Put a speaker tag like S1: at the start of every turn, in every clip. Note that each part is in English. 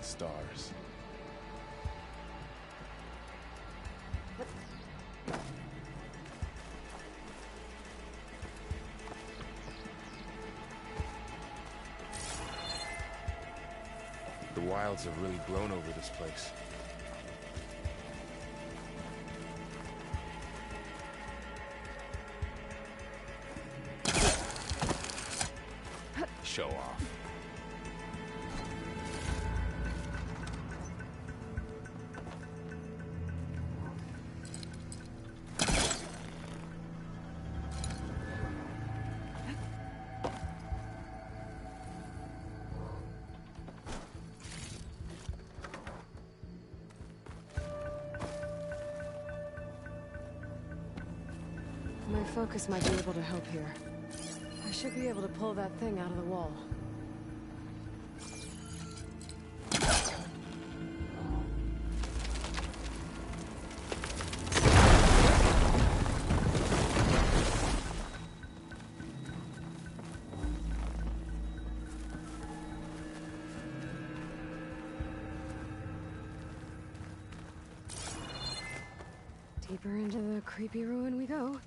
S1: stars. The wilds have really grown over this place. Show off.
S2: My focus might be able to help here. I should be able to pull that thing out of the wall. Deeper into the creepy ruin we go.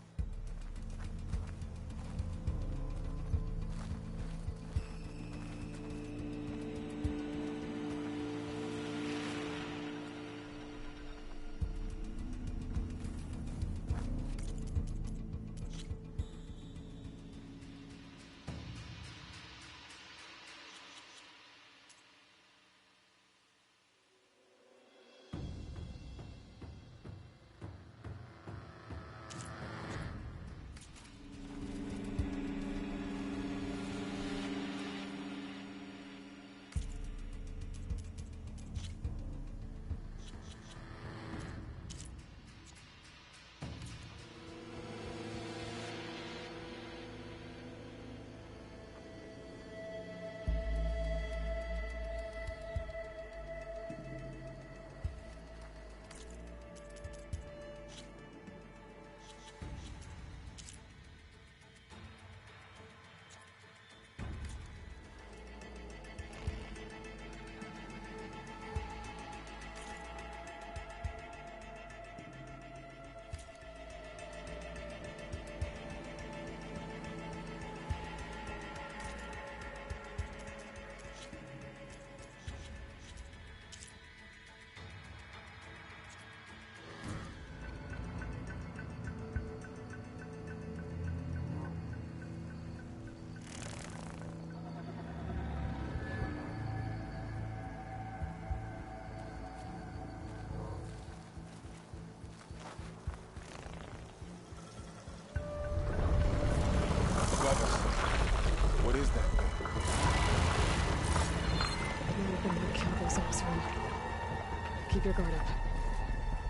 S2: Keep your guard up.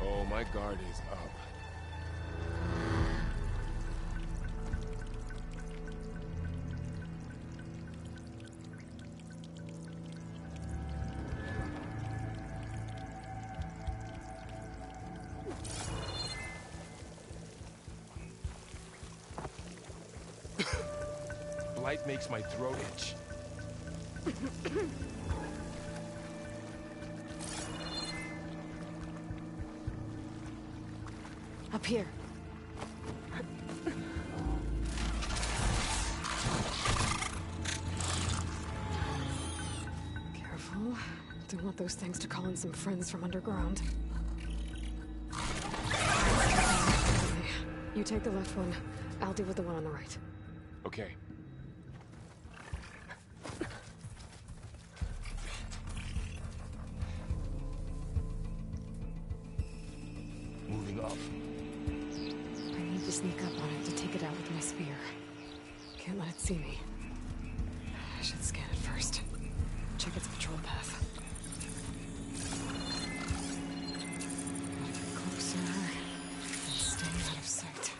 S1: Oh, my guard is up. Blight makes my throat itch.
S2: Up here. Careful. Don't want those things to call in some friends from underground. You take the left one. I'll deal with the one on the right.
S1: Okay. Moving up.
S2: I need to sneak up on it to take it out with my spear. Can't let it see me. I should scan it first. Check its patrol path. Gotta get closer and stay out of sight.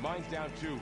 S1: Mine's down too.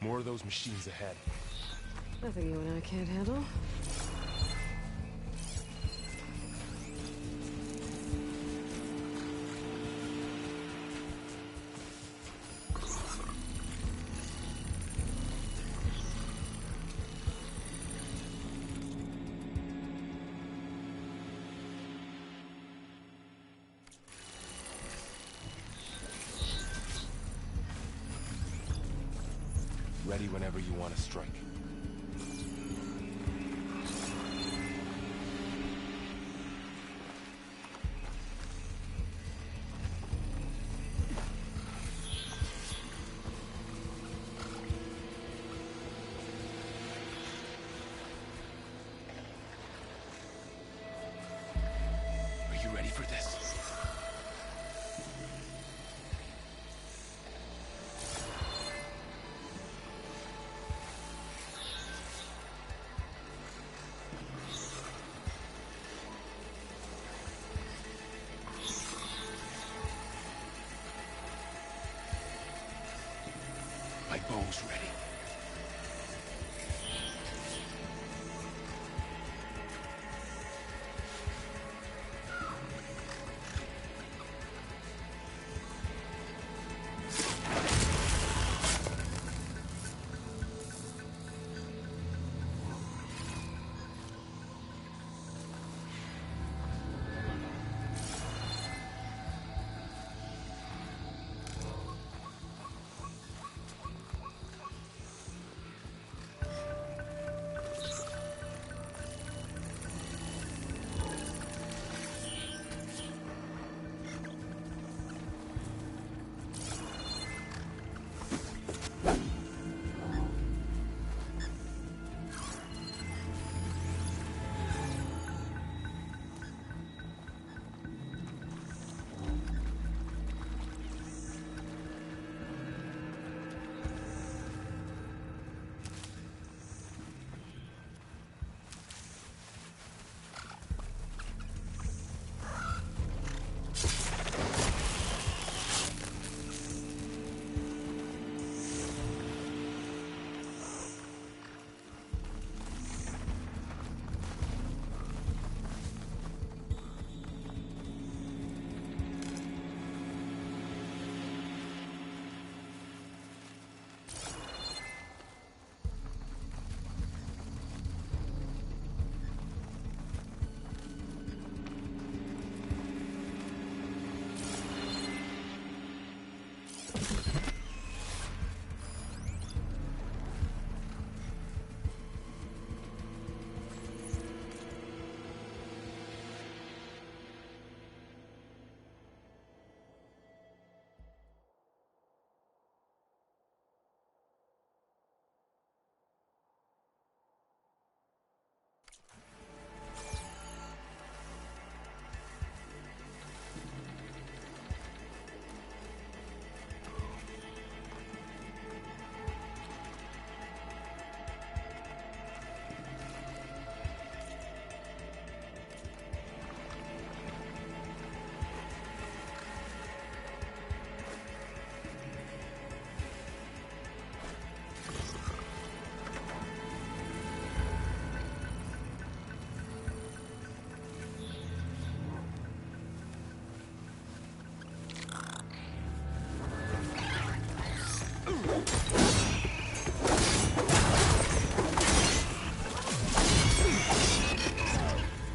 S1: More of those machines ahead.
S2: Nothing you and I can't handle.
S1: Ready whenever you want to strike. Are you ready for this? My bow's ready.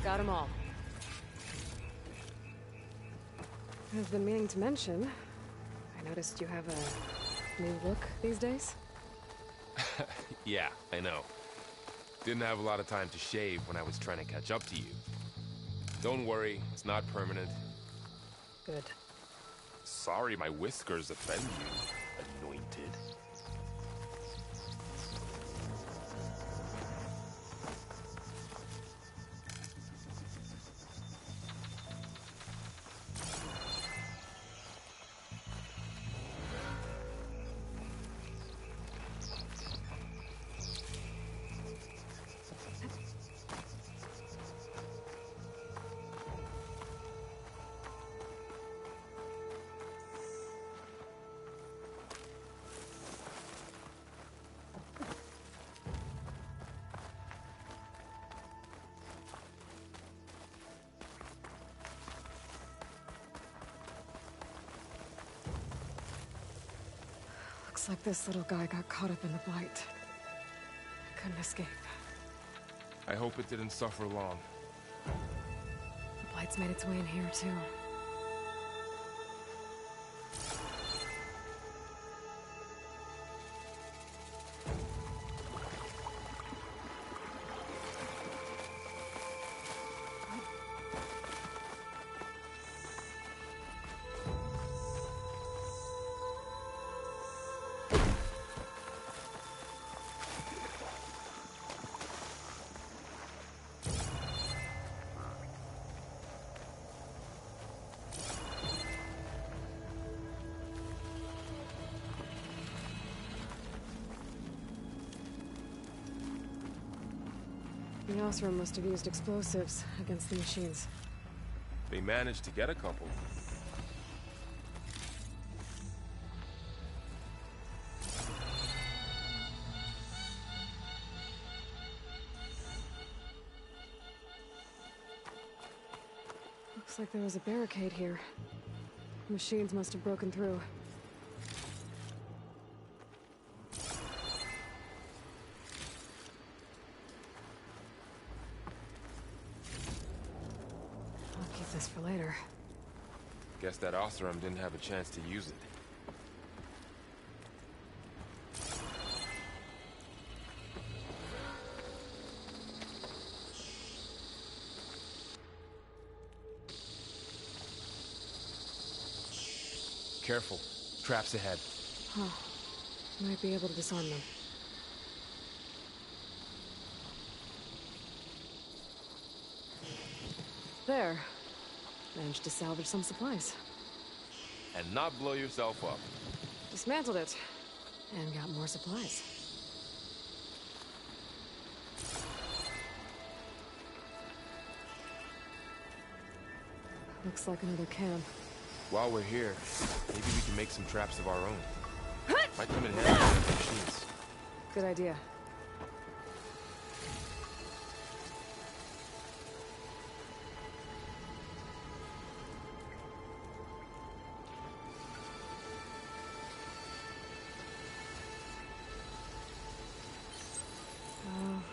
S2: Got them all. I've been meaning to mention, I noticed you have a new look these days.
S1: Yeah, I know. Didn't have a lot of time to shave when I was trying to catch up to you. Don't worry, it's not permanent.
S2: Good.
S1: Sorry my whiskers offend you, anointed.
S2: Looks like this little guy got caught up in the Blight. Couldn't escape.
S1: I hope it didn't suffer long.
S2: The Blight's made its way in here, too. The Oseram must have used explosives against the machines.
S1: They managed to get a couple.
S2: Looks like there was a barricade here. Machines must have broken through. I'll keep this for later.
S1: Guess that Oseram didn't have a chance to use it. Careful. Traps ahead.
S2: Huh. Might be able to disarm them. There. Managed to salvage some supplies.
S1: And not blow yourself up.
S2: Dismantled it. And got more supplies. Looks like another camp.
S1: While we're here, maybe we can make some traps of our own. Might come in handy with the machines.
S2: Good idea.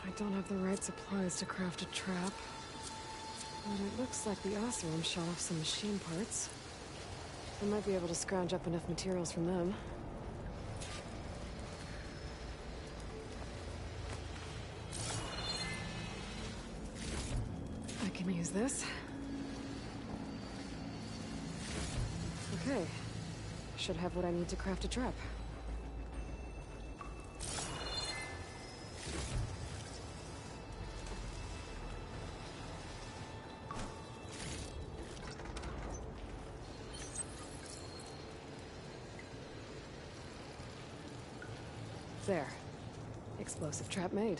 S2: I don't have the right supplies to craft a trap. But it looks like the Oseram shot off some machine parts. I might be able to scrounge up enough materials from them. I can use this. Okay. Should have what I need to craft a trap. There. Explosive trap made.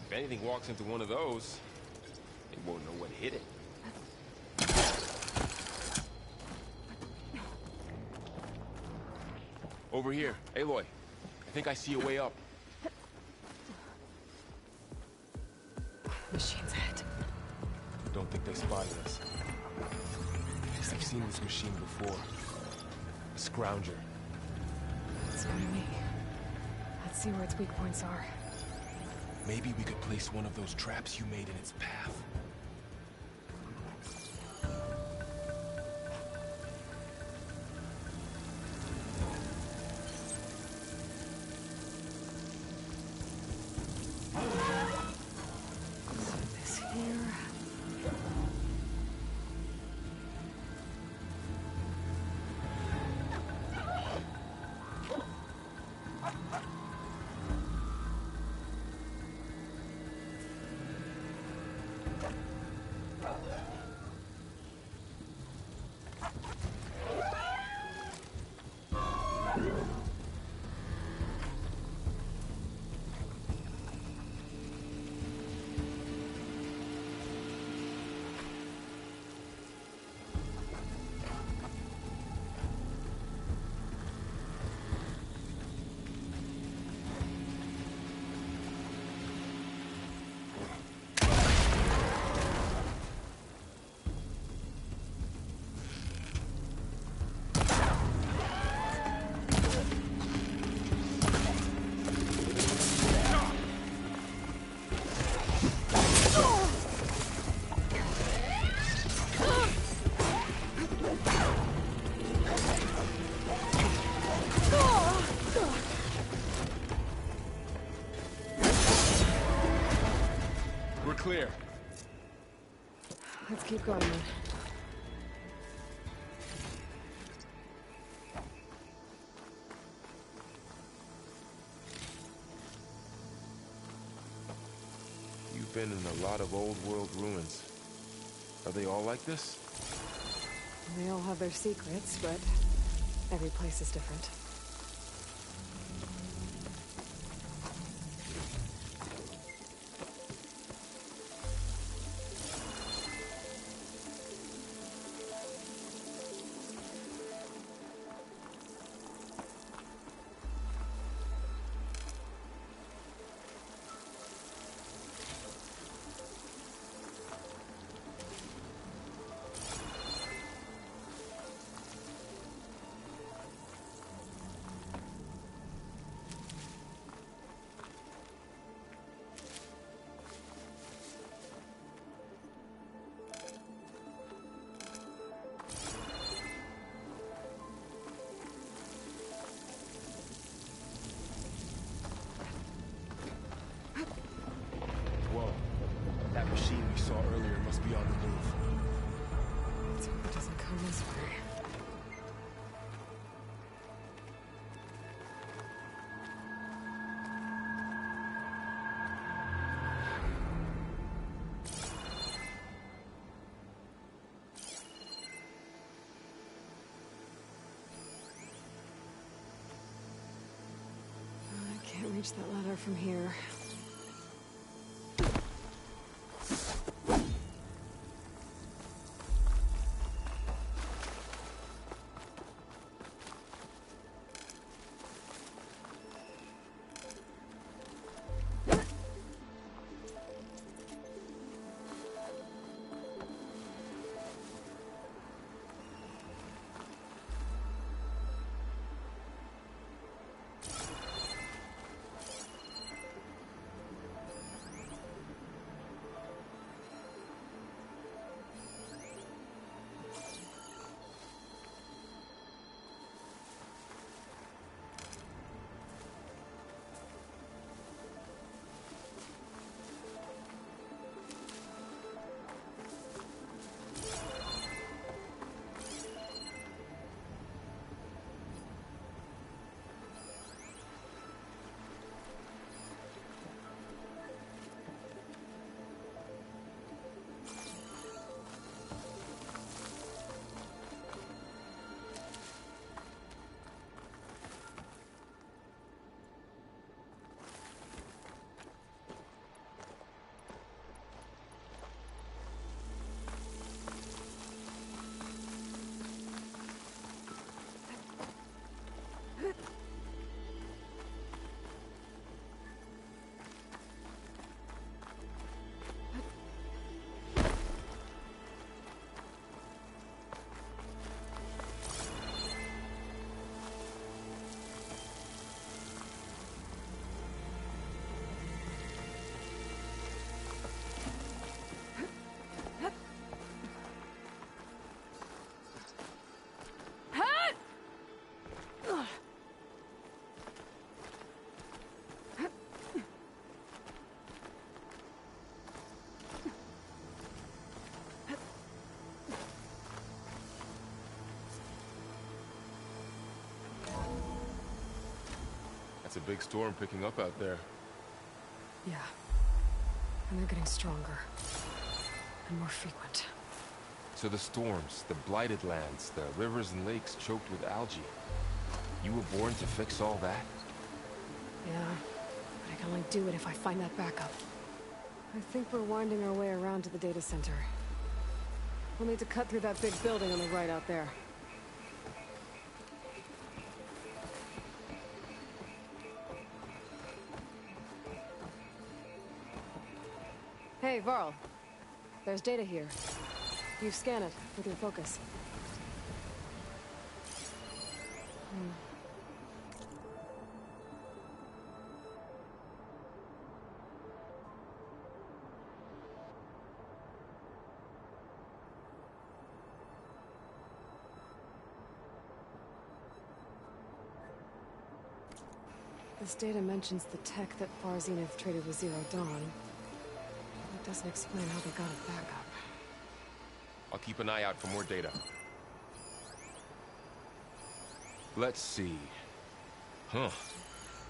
S1: If anything walks into one of those, they won't know what hit it. Over here. Aloy, I think I see a way up.
S2: Machine's ahead.
S1: Don't think they spotted us. I've seen this machine before. A scrounger.
S2: It's gonna see where its weak points are.
S1: Maybe we could place one of those traps you made in its path.
S2: Set this here.
S1: Clear.
S2: Let's keep going then.
S1: You've been in a lot of old world ruins. Are they all like this?
S2: They all have their secrets, but every place is different.
S1: Whoa. That machine we saw earlier must be on the move.
S2: Let's hope it doesn't come this way. I can't reach that ladder from here.
S1: It's a big storm picking up out there.
S2: Yeah. And they're getting stronger. And more frequent.
S1: So the storms, the blighted lands, the rivers and lakes choked with algae. You were born to fix all that?
S2: Yeah. But I can only do it if I find that backup. I think we're winding our way around to the data center. We'll need to cut through that big building on the right out there. Hey, Varl. There's data here. You scan it with your focus. This data mentions the tech that Far Zenith traded with Zero Dawn. It doesn't explain how they got it back up.
S1: I'll keep an eye out for more data. Let's see. Huh.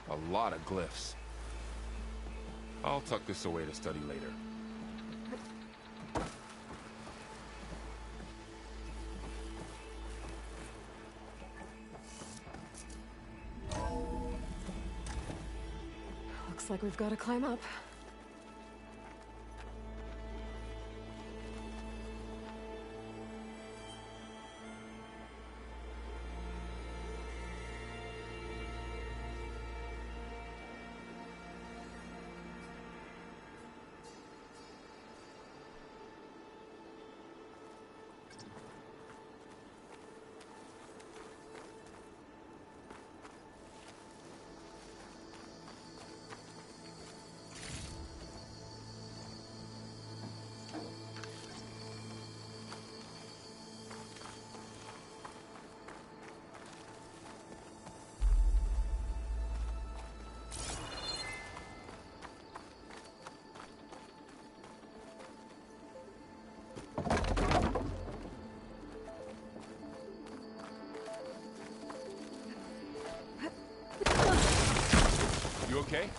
S1: A lot of glyphs. I'll tuck this away to study later.
S2: Looks like we've got to climb up.
S1: You okay?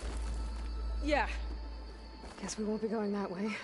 S2: Yeah. Guess we won't be going that way.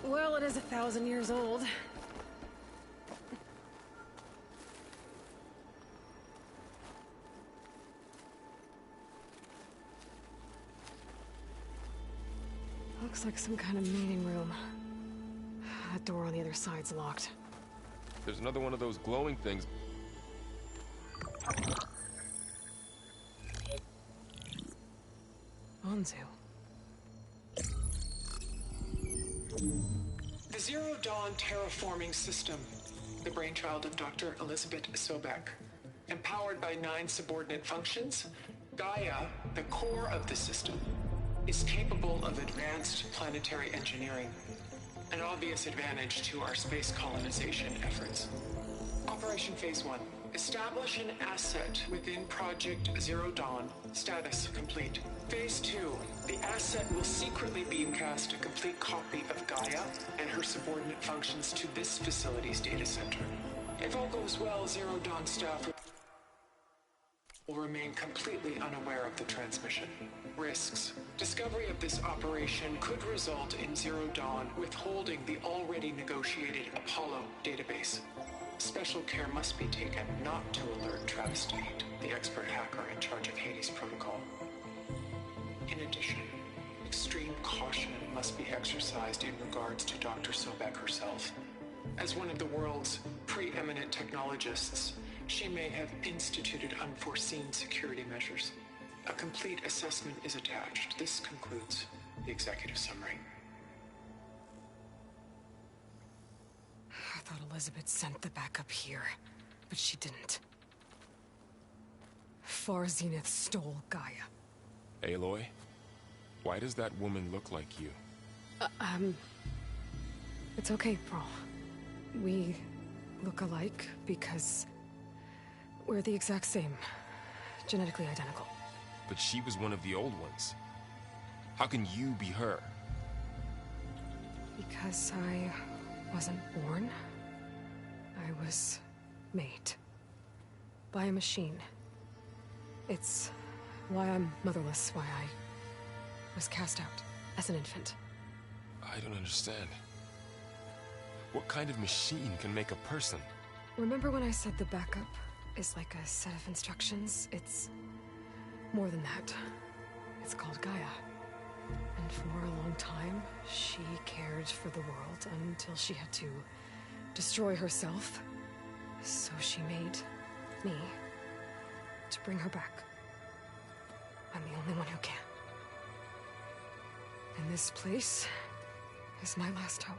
S2: Well, it is 1,000 years old. Looks like some kind of meeting room. That door on the other side's locked.
S1: There's another one of those glowing things.
S2: Anzu.
S3: The Zero Dawn terraforming system, the brainchild of Dr. Elizabeth Sobek. Empowered by 9 subordinate functions, Gaia, the core of the system, is capable of advanced planetary engineering, an obvious advantage to our space colonization efforts. Operation Phase 1. Establish an asset within Project Zero Dawn. Status complete. Phase 2. The asset will secretly beamcast a complete copy of Gaia and her subordinate functions to this facility's data center. If all goes well, Zero Dawn staff will remain completely unaware of the transmission. Risks. Discovery of this operation could result in Zero Dawn withholding the already negotiated Apollo database. Special care must be taken not to alert Travis Tate, the expert hacker in charge of Hades Protocol. In addition, extreme caution must be exercised in regards to Dr. Sobek herself. As one of the world's preeminent technologists, she may have instituted unforeseen security measures. A complete assessment is attached. This concludes the executive summary.
S2: thought Elizabeth sent the backup here, but she didn't. Far Zenith stole Gaia.
S1: Aloy? Why does that woman look like you?
S2: It's okay, Pearl. We look alike because we're the exact same. Genetically identical.
S1: But she was one of the old ones. How can you be her?
S2: Because I wasn't born. I was made. By a machine. It's why I'm motherless, why I was cast out as an infant.
S1: I don't understand. What kind of machine can make a person?
S2: Remember when I said the backup is like a set of instructions? It's more than that. It's called Gaia. And for a long time, she cared for the world until she had to destroy herself. So she made me to bring her back. I'm the only one who can. And this place is my last hope.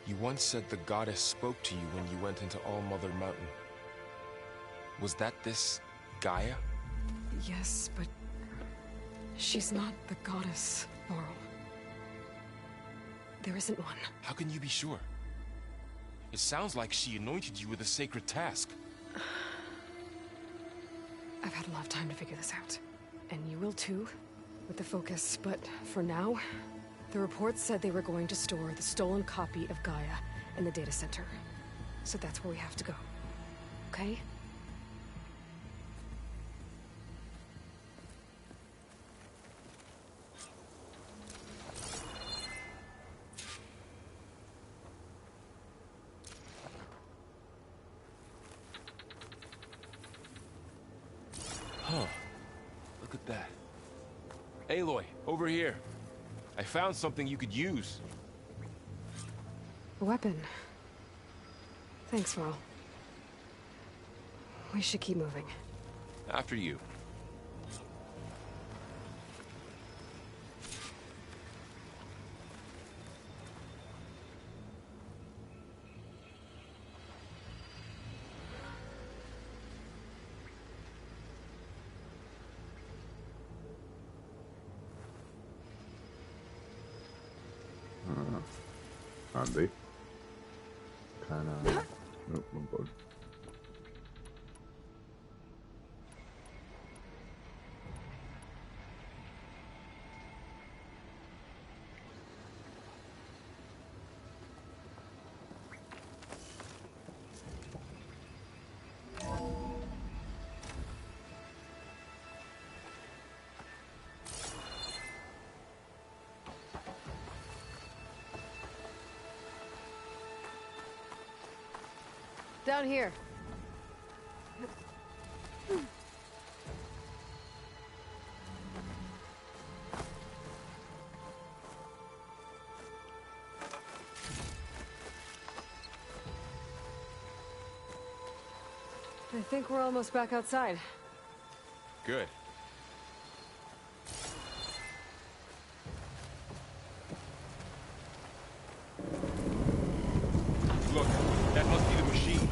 S1: You once said the goddess spoke to you when you went into All-Mother Mountain. Was that this Gaia?
S2: Yes, but she's not the goddess, Laurel. There isn't one.
S1: How can you be sure? It sounds like she anointed you with a sacred task.
S2: I've had a lot of time to figure this out. And you will too, with the focus. But for now, the reports said they were going to store the stolen copy of Gaia in the data center. So that's where we have to go. Okay?
S1: Huh. Look at that. Aloy, over here. I found something you could use.
S2: A weapon. Thanks, Laurel. We should keep moving.
S1: After you.
S4: Handy. Kinda. Nope, wrong button.
S2: Down here. I think we're almost back outside.
S1: Good. Look, that must be the machine.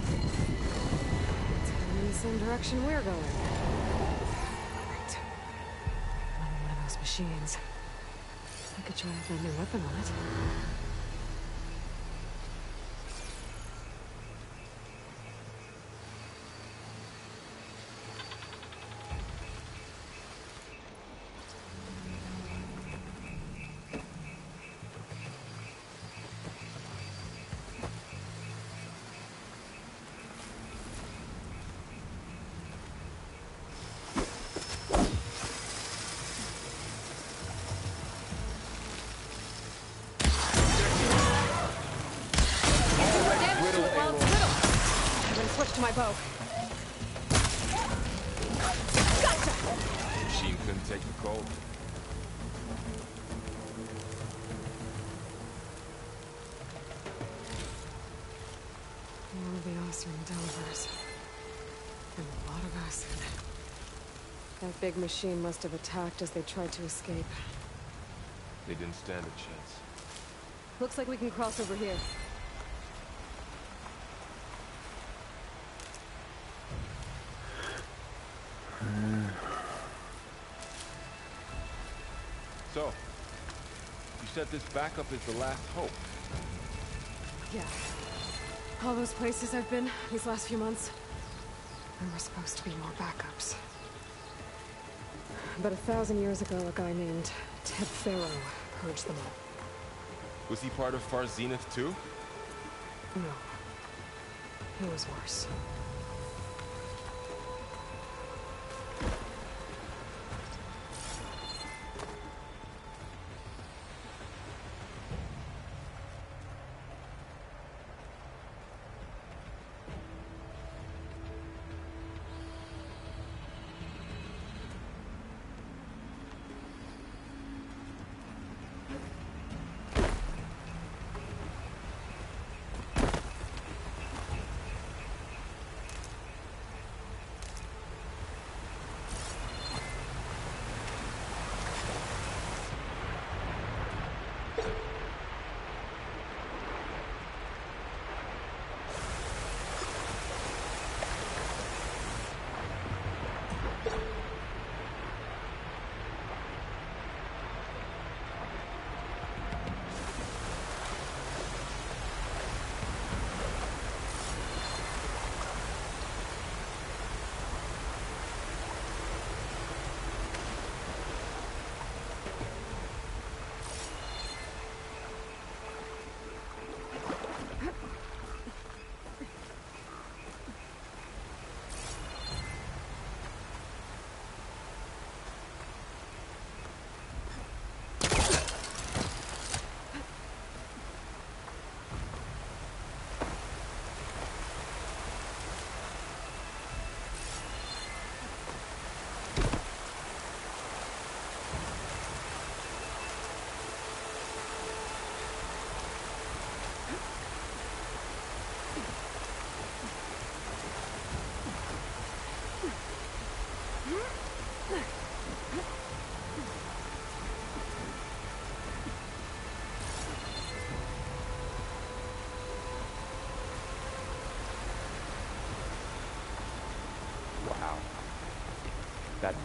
S2: It's heading in the same direction we're going. Great. Another one of those machines. I could try out that new weapon on it. Switch to my bow. Gotcha!
S1: Machine couldn't take the cold.
S2: More of the Oseram Delvers. And a lot of acid. That big machine must have attacked as they tried to escape.
S1: They didn't stand a chance.
S2: Looks like we can cross over here.
S1: So, you said this backup is the last hope.
S2: Yeah. All those places I've been these last few months, there were supposed to be more backups. But 1,000 years ago, a guy named Ted Faro purged them all.
S1: Was he part of Far Zenith too?
S2: No. He was worse.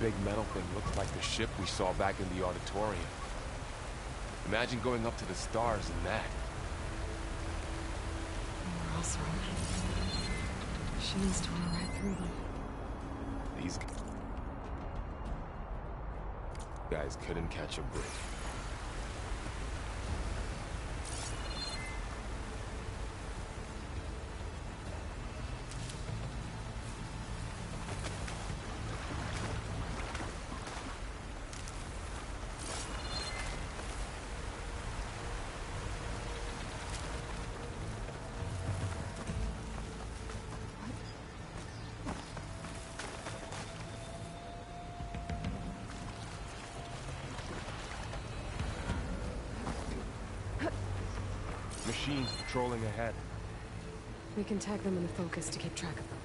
S1: big metal thing looks like the ship we saw back in the auditorium. Imagine going up to the stars in that.
S2: Or else, Machines tore right through them.
S1: These guys couldn't catch a break. Machines patrolling ahead.
S2: We can tag them in the focus to keep track of them.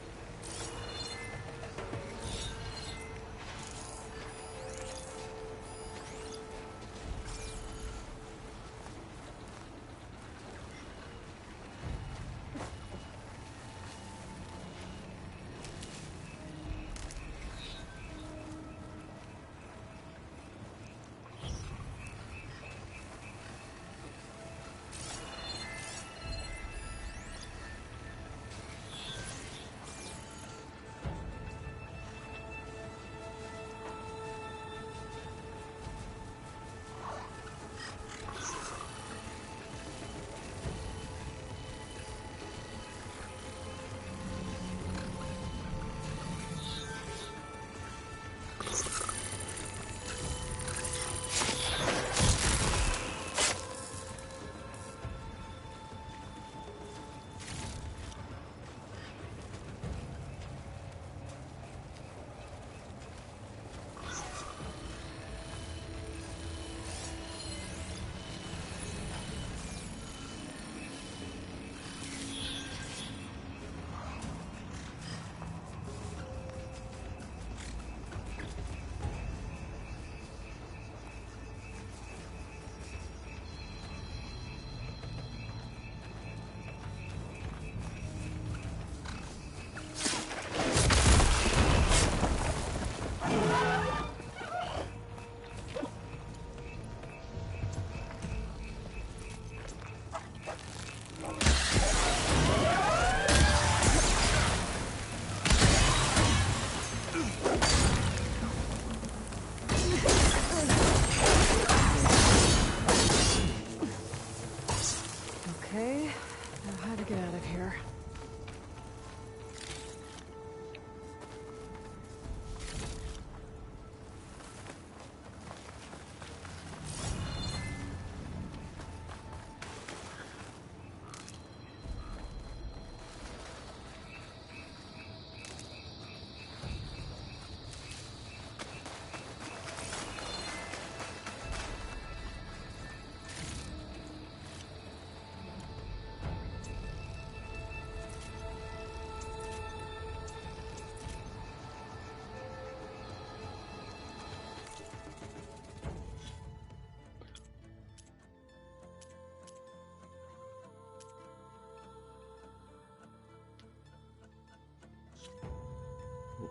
S2: Okay, now how to get out of here.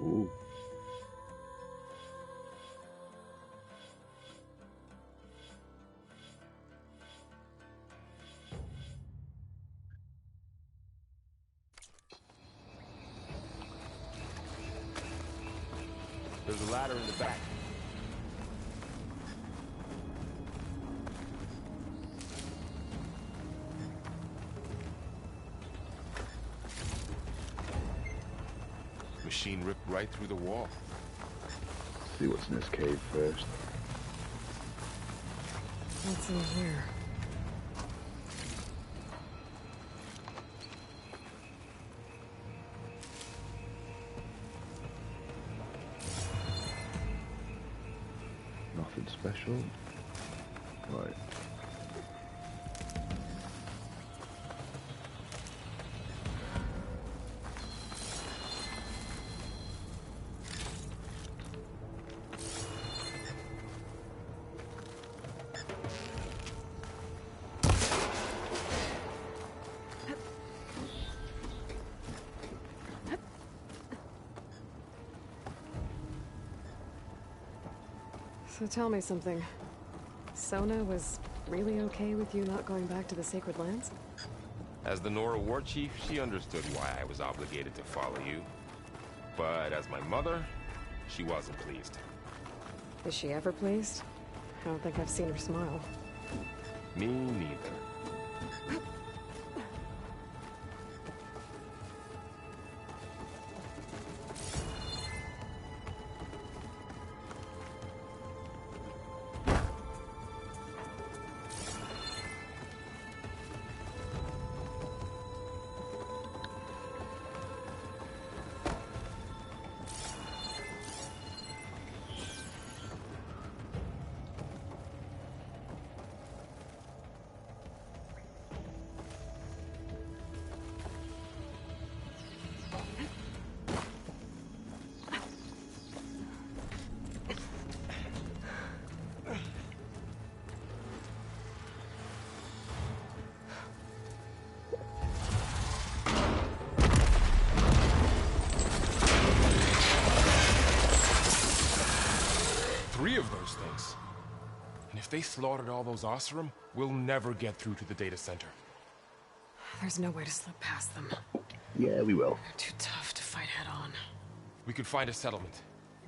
S4: Ooh.
S1: There's a ladder in the back. Machine ripped right through the wall.
S4: See what's in this cave first.
S2: What's in here?
S4: Nothing special. Right.
S2: So tell me something. Sona was really okay with you not going back to the Sacred Lands?
S1: As the Nora war chief, she understood why I was obligated to follow you. But as my mother, she wasn't pleased.
S2: Is she ever pleased? I don't think I've seen her smile.
S1: Me neither. Three of those things. And if they slaughtered all those Oseram, we'll never get through to the data center.
S2: There's no way to slip past them.
S4: Yeah, we will.
S2: They're too tough to fight head-on.
S1: We could find a settlement.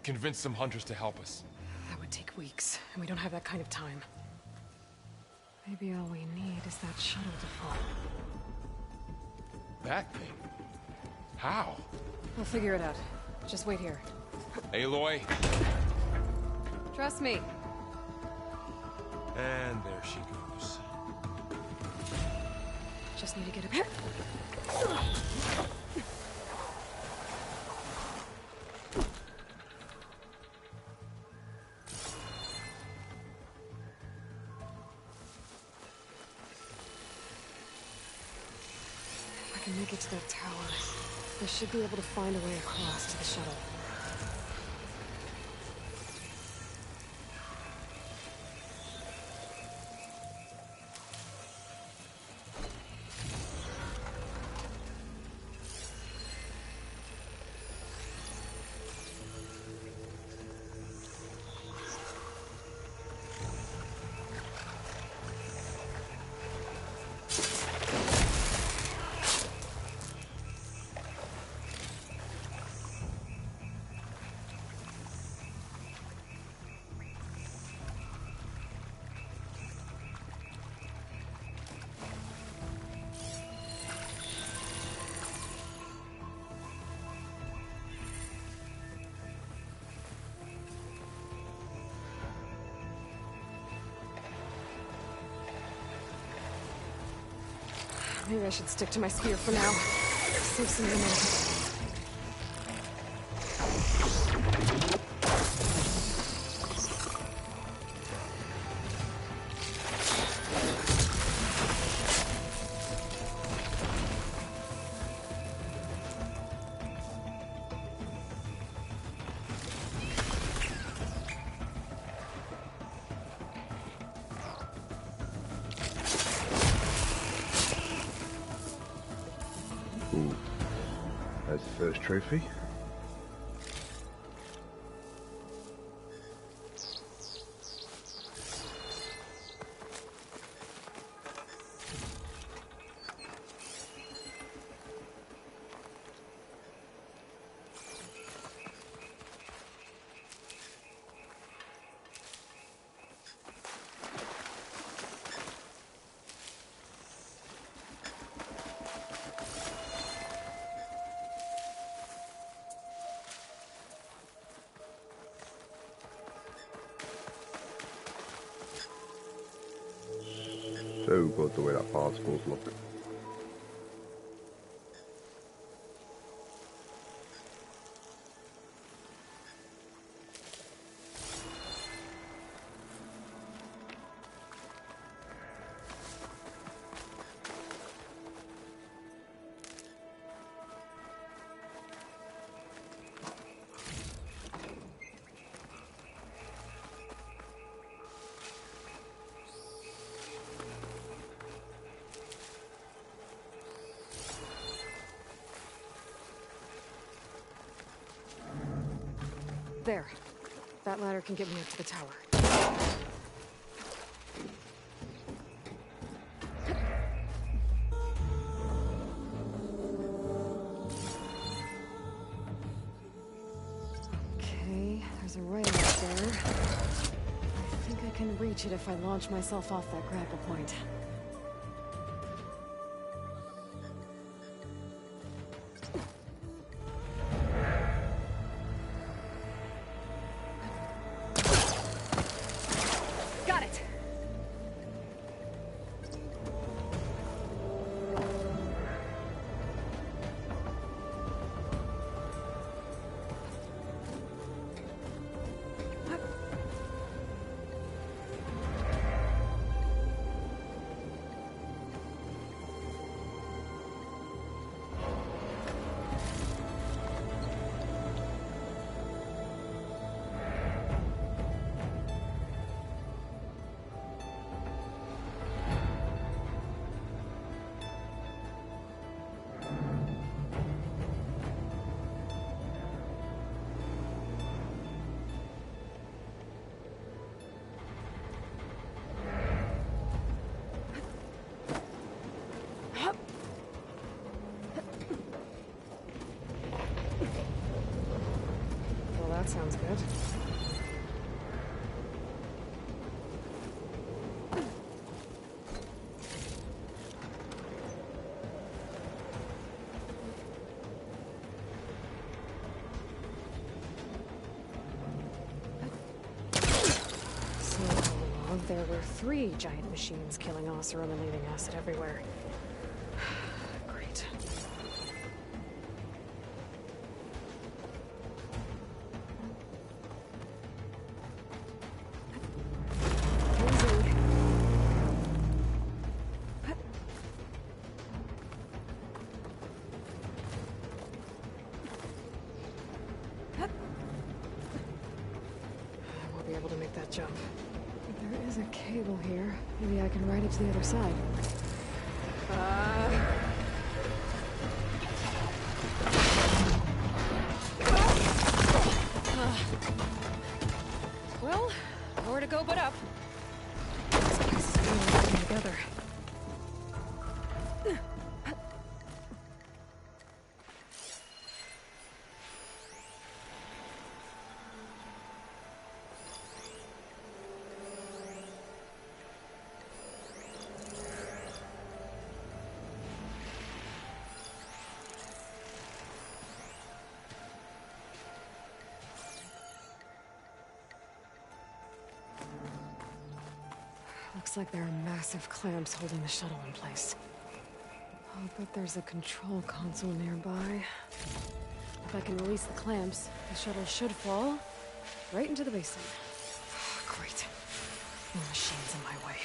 S1: Convince some hunters to help us.
S2: That would take weeks, and we don't have that kind of time. Maybe all we need is that shuttle to fall.
S1: That thing? How?
S2: We'll figure it out. Just wait here.
S1: Aloy.
S2: Trust me.
S1: And there she goes.
S2: Just need to get a bit. If I can make it to that tower, I should be able to find a way across to the shuttle. Maybe I should stick to my spear for now. Save some ammo.
S4: Ooh. There's the first trophy. So good the way that particle's looking.
S2: There. That ladder can get me up to the tower. can reach it if I launch myself off that grapple point. Got it! Well, that sounds good. So, all along, there were 3 giant machines killing Oseram and leaving acid everywhere. Great. Easy. I won't be able to make that jump. But there is a cable here. Maybe I can ride it to the other side. Well, nowhere to go but up. This place is really coming together. Looks like there are massive clamps holding the shuttle in place. I'll bet there's a control console nearby. If I can release the clamps, the shuttle should fall right into the basin. Great. No machines in my way.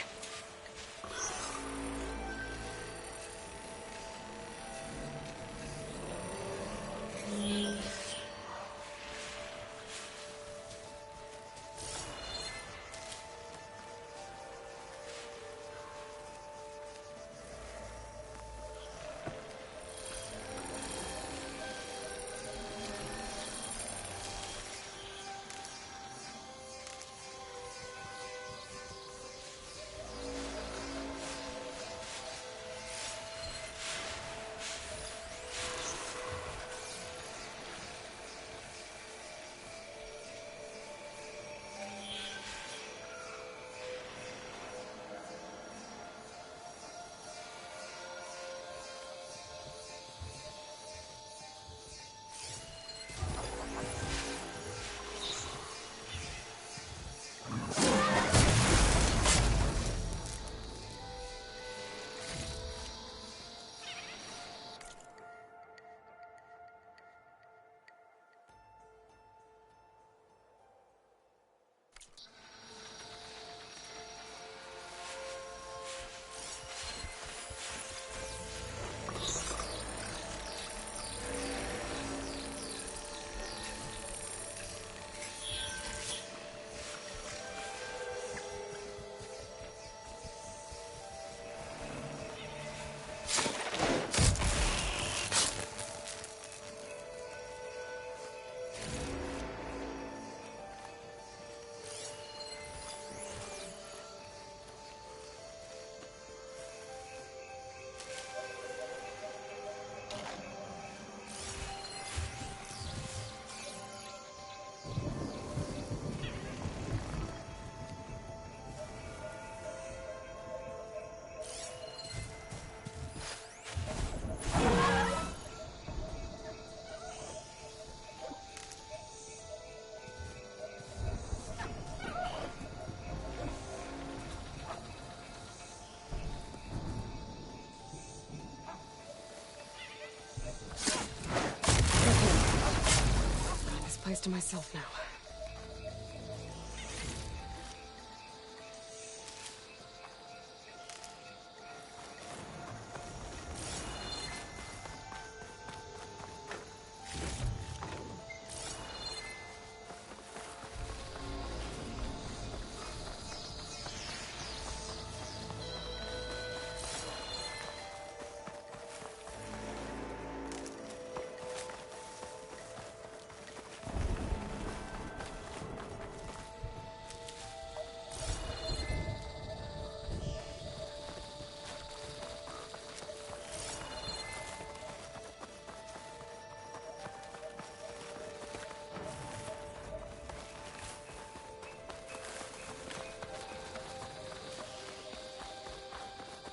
S2: to myself now.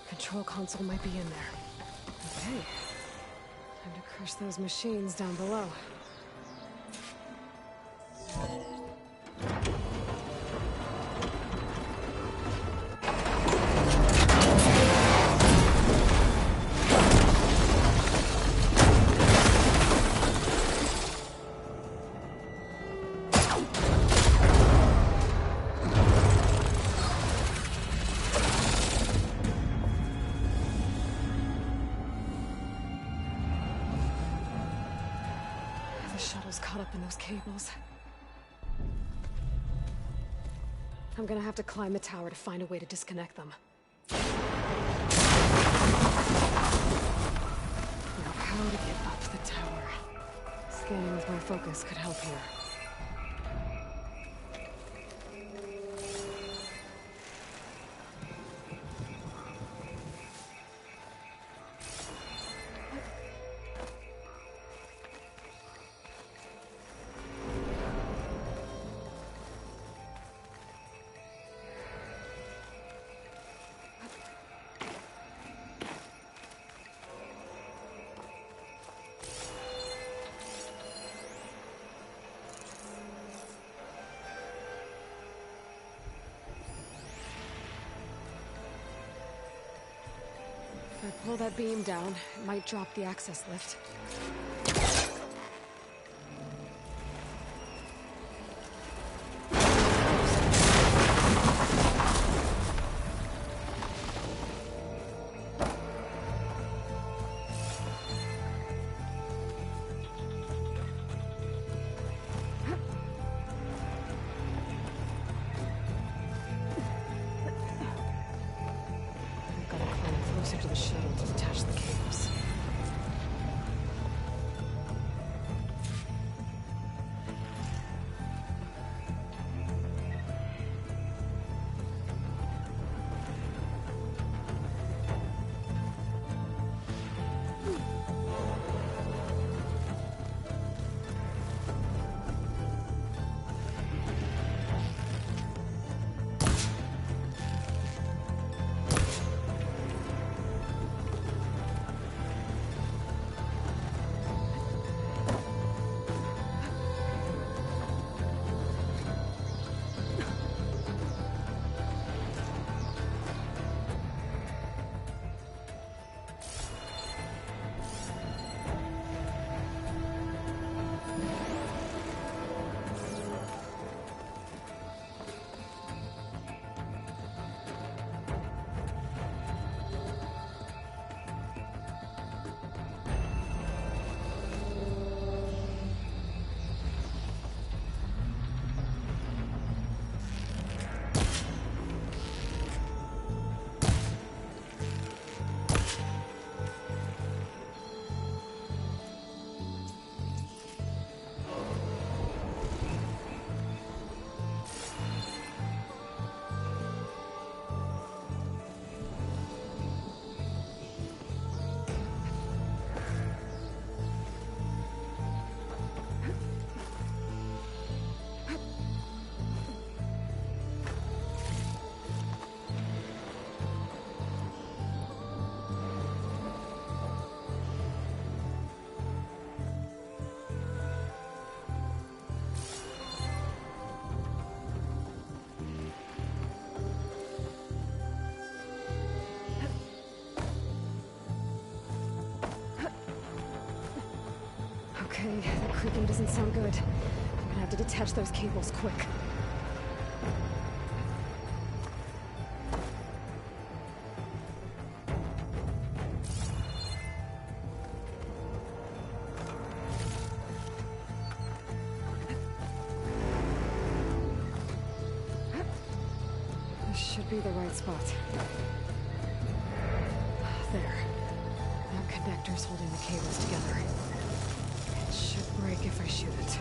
S2: Control console might be in there. Okay. Time to crush those machines down below. The shuttle's caught up in those cables. I'm gonna have to climb the tower to find a way to disconnect them. Now, how to get up the tower? Scanning with my focus could help here. If I pull that beam down, it might drop the access lift. Closer to the shuttle to detach the cables. Okay, the creaking doesn't sound good. I'm gonna have to detach those cables quick. This should be the right spot. There. Now connectors holding the cables together. It should break if I shoot it.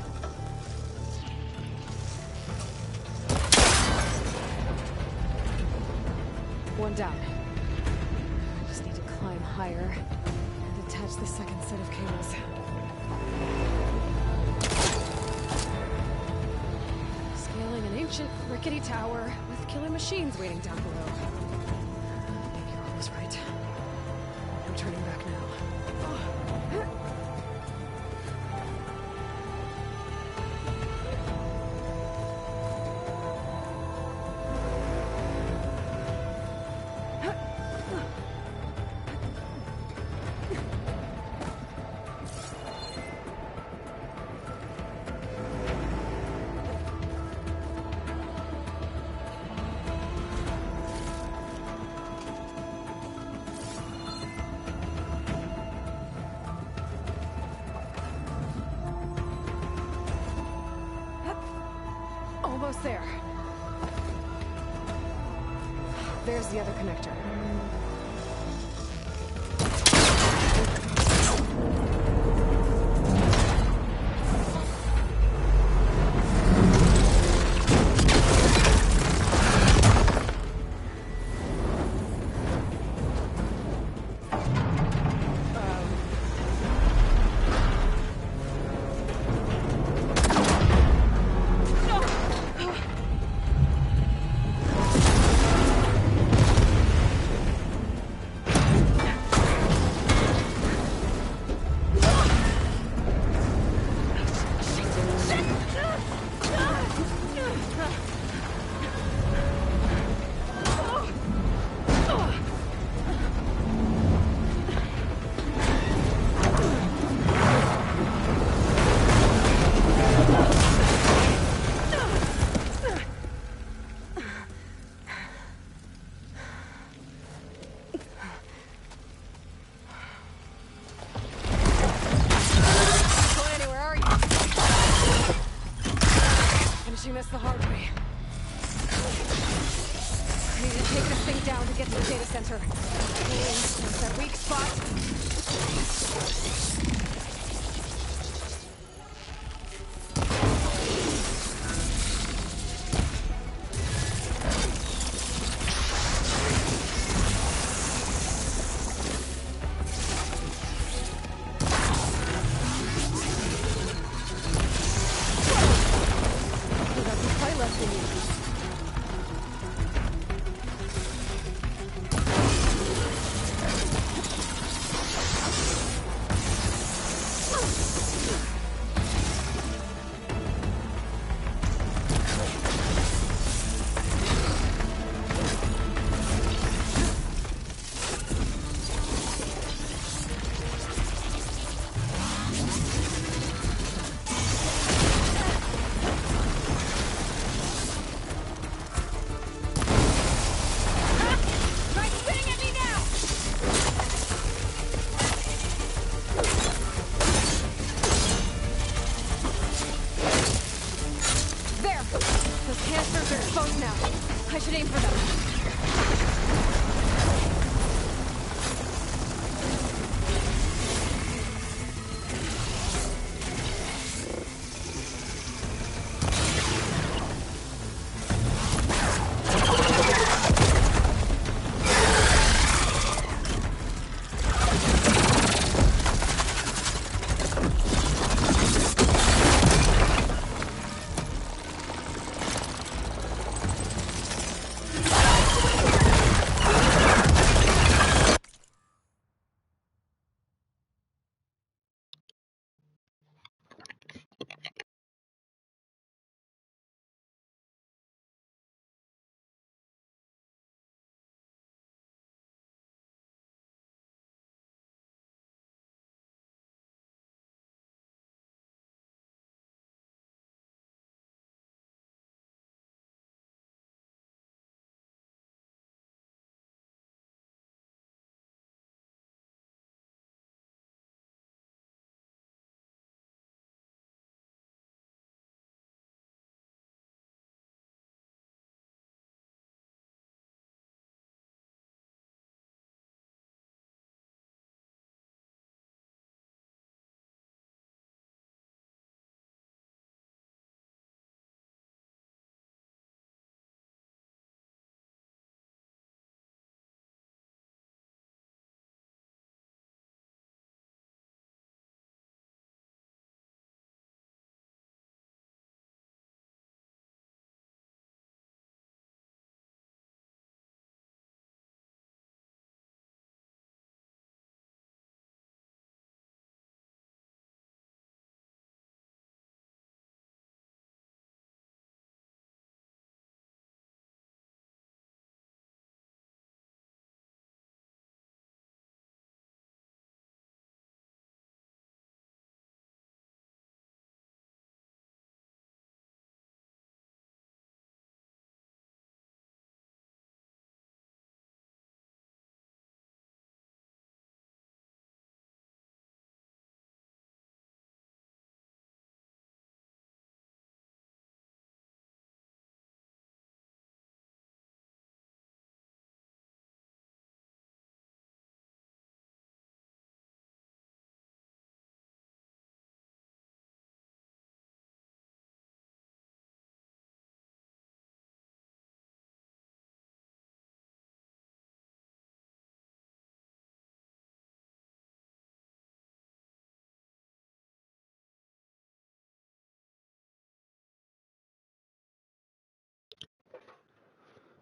S2: One down. I just need to climb higher and attach the second set of cables. Scaling an ancient, rickety tower with killer machines waiting down below. I think you're almost right. No turning back now. Almost there. There's the other connector. This the hard way. I need to take this thing down to get to the data center. That's that weak spot.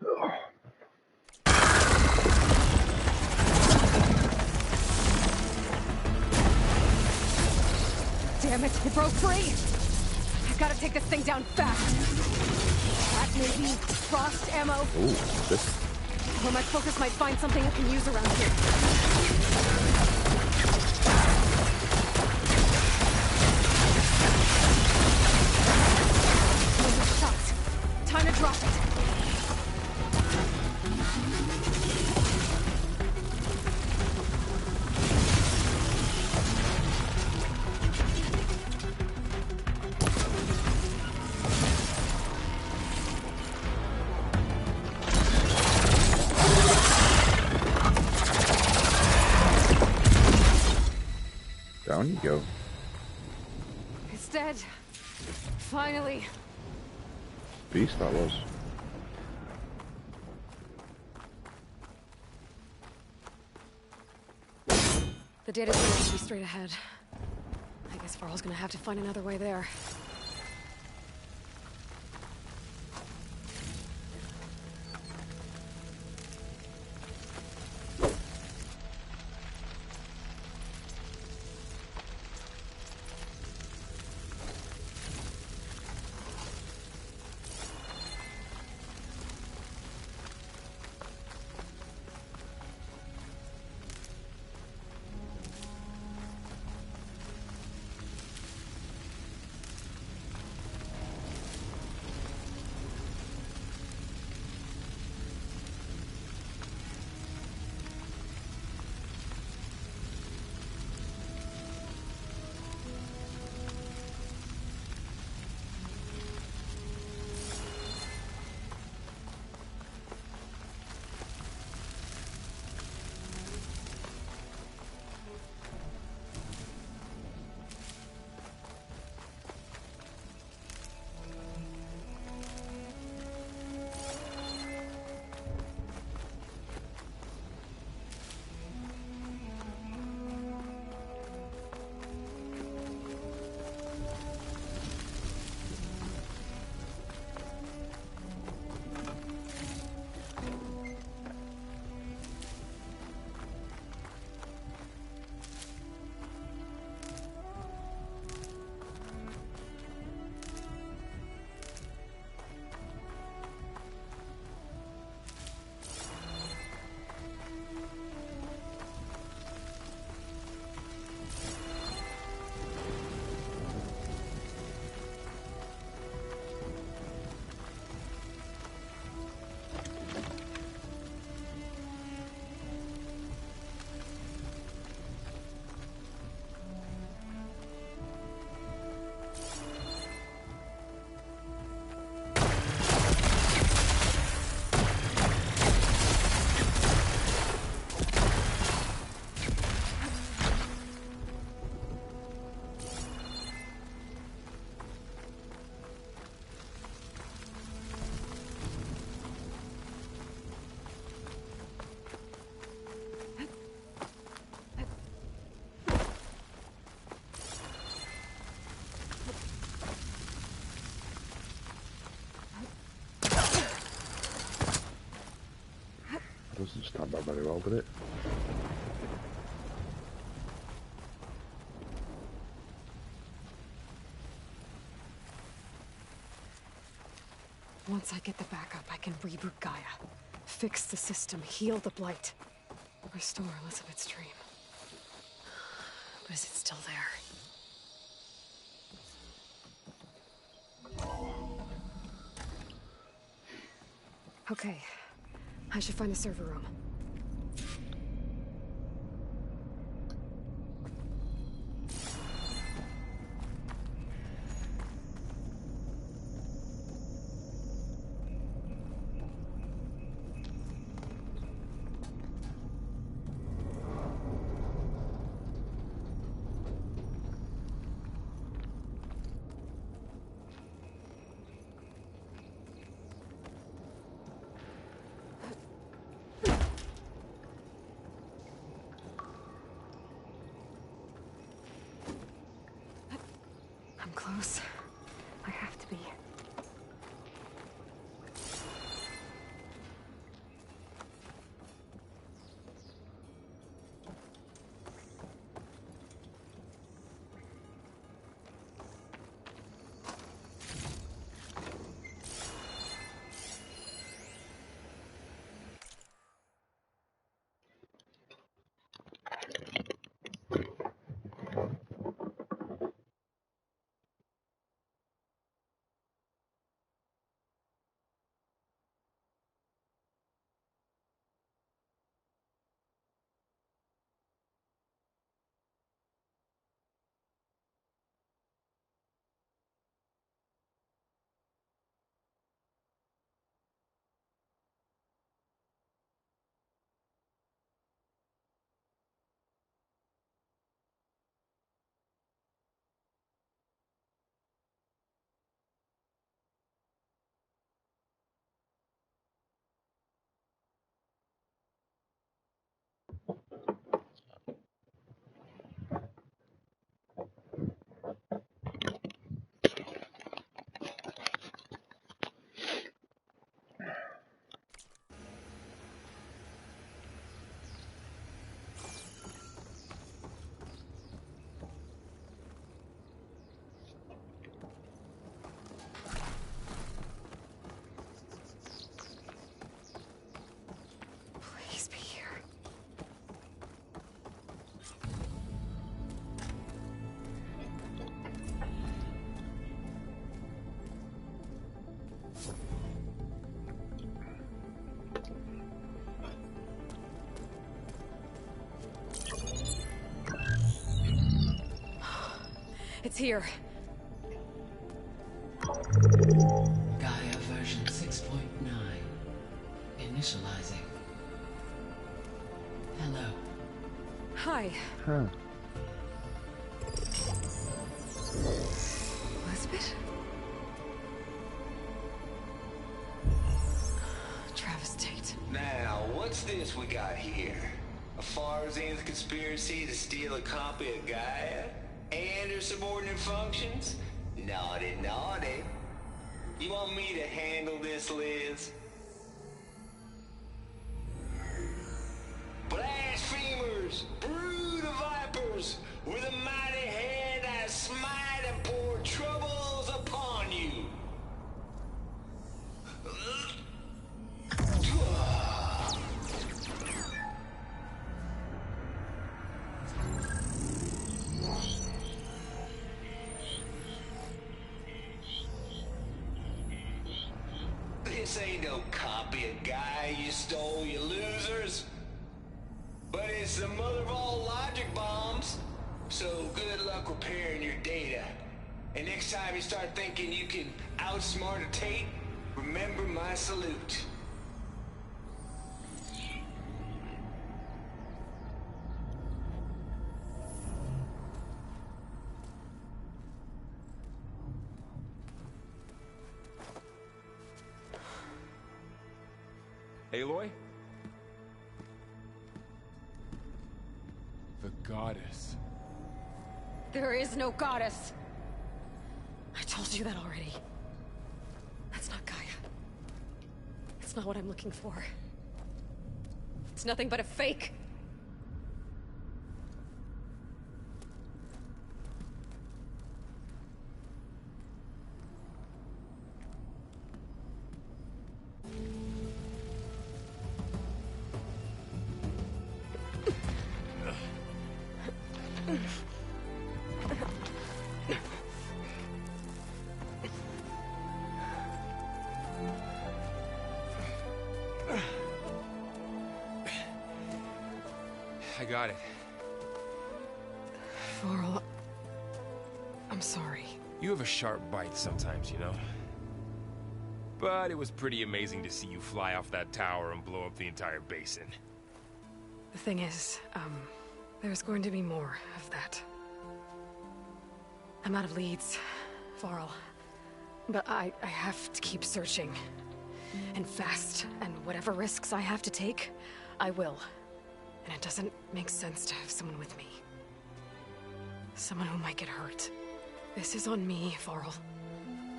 S2: Damn it, it broke free! I've gotta take this thing down fast. That maybe frost ammo.
S4: Ooh, this.
S2: Or my focus might find something I can use around here. Shots. Time to drop it.
S4: Down you go.
S2: It's dead. Finally.
S4: Beast that was.
S2: The data center should be straight ahead. I guess Varl's gonna have to find another way there.
S4: Doesn't stand out very well, did it?
S2: Once I get the backup, I can reboot Gaia. Fix the system, heal the Blight. Restore Elizabeth's dream. But is it still there? Okay. I should find the server room. I'm close. I have to be. Please be here. It's here.
S5: Gaia version 6.9. Initializing. Hello.
S2: Hi,
S4: Huh.
S2: Elizabeth? Travis Tate.
S6: Now, what's this we got here? A Farsian's conspiracy to steal a copy of Gaia? And her subordinate functions? Naughty, naughty. You want me to handle this, Liz? Blasphemers! Brood of vipers! With a mighty hand I smite and pour troubles upon you! This ain't no copy of Gaia you stole, you losers. But it's the mother of all logic bombs. So good luck repairing your data. And next time you start thinking you can outsmart a Tate, remember my salute.
S1: Aloy? The goddess.
S2: There is no goddess. I told you that already. That's not Gaia. It's not what I'm looking for. It's nothing but a fake.
S1: I got it.
S2: Varl, I'm sorry.
S1: You have a sharp bite sometimes, you know? But it was pretty amazing to see you fly off that tower and blow up the entire basin.
S2: The thing is, there's going to be more of that. I'm out of leads, Varl. But I have to keep searching. And fast. And whatever risks I have to take, I will. And it doesn't make sense to have someone with me. Someone who might get hurt. This is on me, Varl.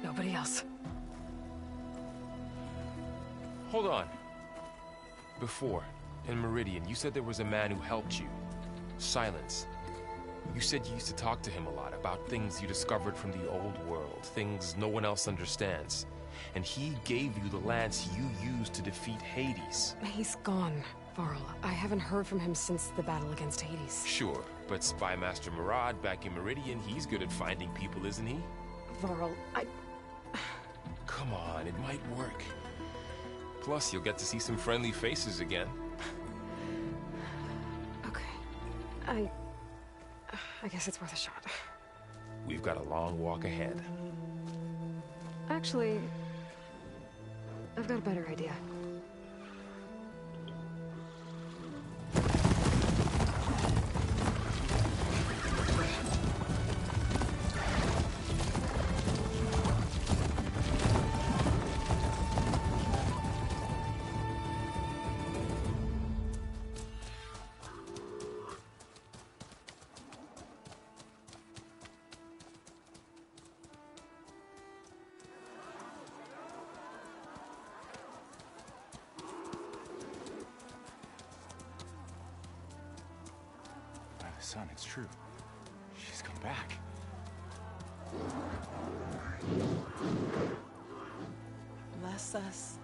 S2: Nobody else.
S1: Hold on. Before, in Meridian, you said there was a man who helped you. Silence. You said you used to talk to him a lot about things you discovered from the old world, things no one else understands. And he gave you the lance you used to defeat Hades.
S2: He's gone, Varl. I haven't heard from him since the battle against Hades.
S1: Sure, but Spy Master Murad back in Meridian, he's good at finding people, isn't he?
S2: Varl,
S1: Come on, it might work. Plus, you'll get to see some friendly faces again.
S2: Okay. I guess it's worth a shot.
S1: We've got a long walk ahead.
S2: Actually, I've got a better idea.
S7: son, it's true. She's come back.
S8: Bless us.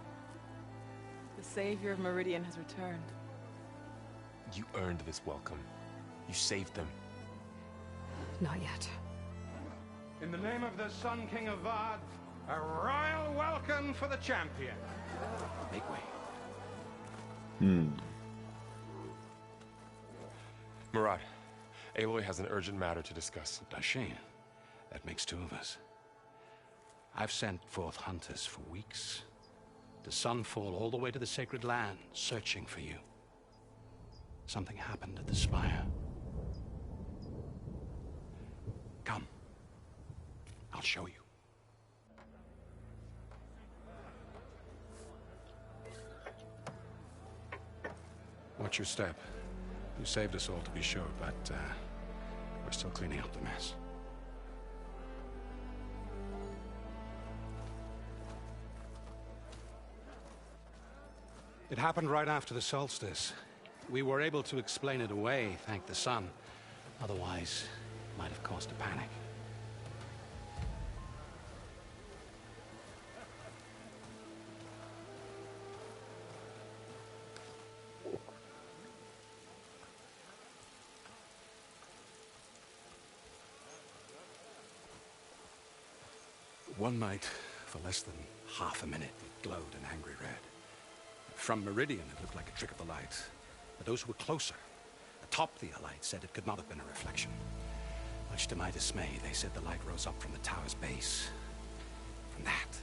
S8: The savior of Meridian has returned.
S1: You earned this welcome. You saved them.
S2: Not yet.
S9: In the name of the Sun King of Vard, a royal welcome for the champion.
S7: Make way.
S1: Murad, Aloy has an urgent matter to discuss.
S7: Dashane, that makes two of us. I've sent forth hunters for weeks. To Sunfall all the way to the Sacred Land, searching for you. Something happened at the Spire. Come. I'll show you. Watch your step. You saved us all, to be sure, but we're still cleaning up the mess. It happened right after the solstice. We were able to explain it away, thank the sun. Otherwise, it might have caused a panic. One night, for less than half a minute, it glowed an angry red. From Meridian, it looked like a trick of the light. But those who were closer, atop the light, said it could not have been a reflection. Much to my dismay, they said the light rose up from the tower's base. From that.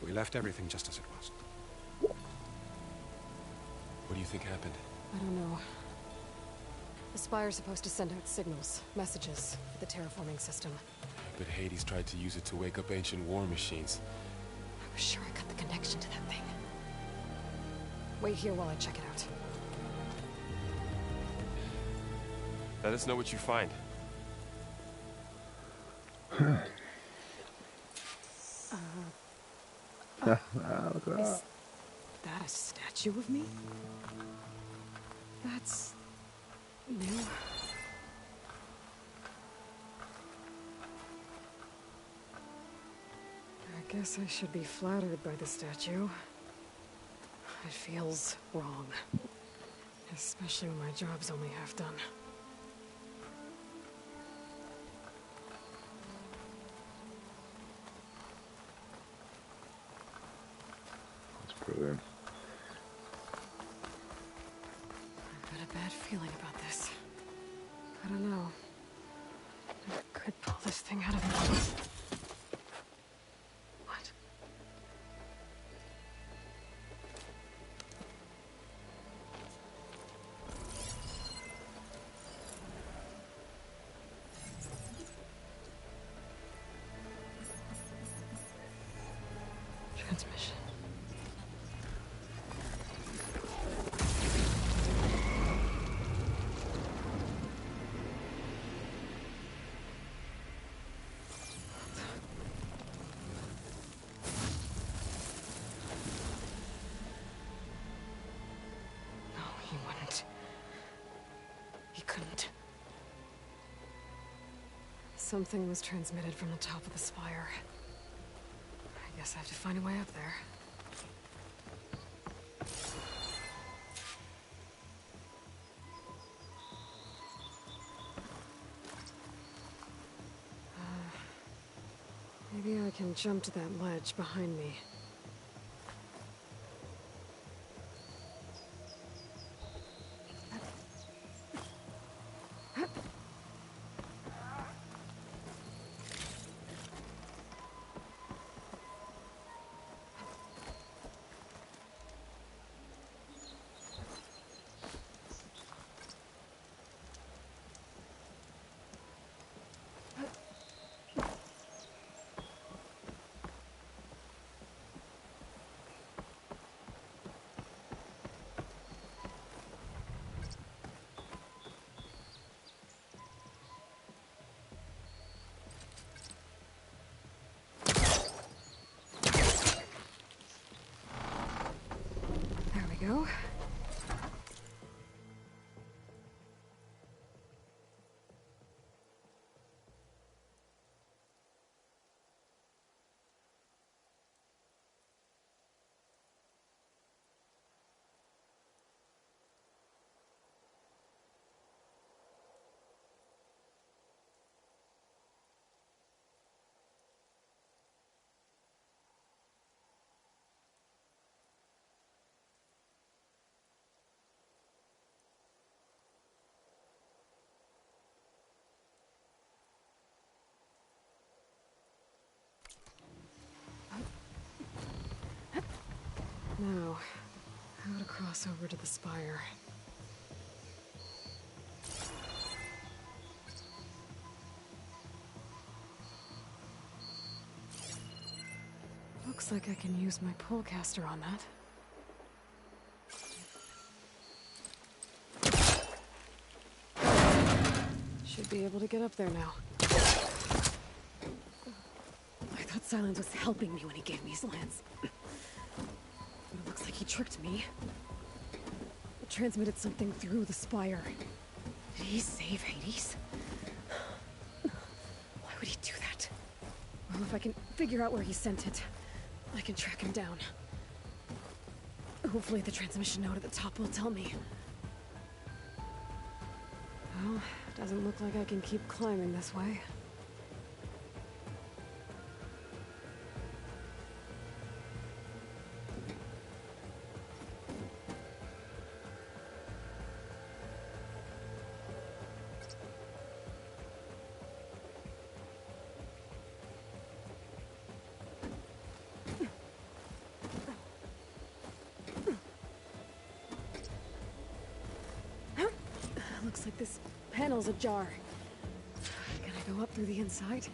S7: We left everything just as it was.
S1: What do you think happened?
S2: I don't know. The Spire's supposed to send out signals, messages, for the terraforming system.
S1: But Hades tried to use it to wake up ancient war machines.
S2: I was sure I got the connection to that thing. Wait here while I check it out.
S1: Let us know what you find.
S4: Look at that.
S2: Is that a statue of me? That's new. I guess I should be flattered by the statue. It feels wrong. Especially when my job's only half done.
S4: That's brilliant.
S2: I've got a bad feeling about this. I don't know. I could pull this thing out of me. What? Transmission. No, he wouldn't. He couldn't. Something was transmitted from the top of the spire. I guess I have to find a way up there. Maybe I can jump to that ledge behind me. Now, how to cross over to the spire. Looks like I can use my pullcaster on that. Should be able to get up there now. I thought Silence was helping me when he gave me his lance. But it looks like he tricked me. It transmitted something through the spire. Did he save Hades? Why would he do that? Well, if I can figure out where he sent it, I can track him down. Hopefully the transmission node at the top will tell me. Well, doesn't look like I can keep climbing this way. Looks like this panel's ajar. Can I go up through the inside?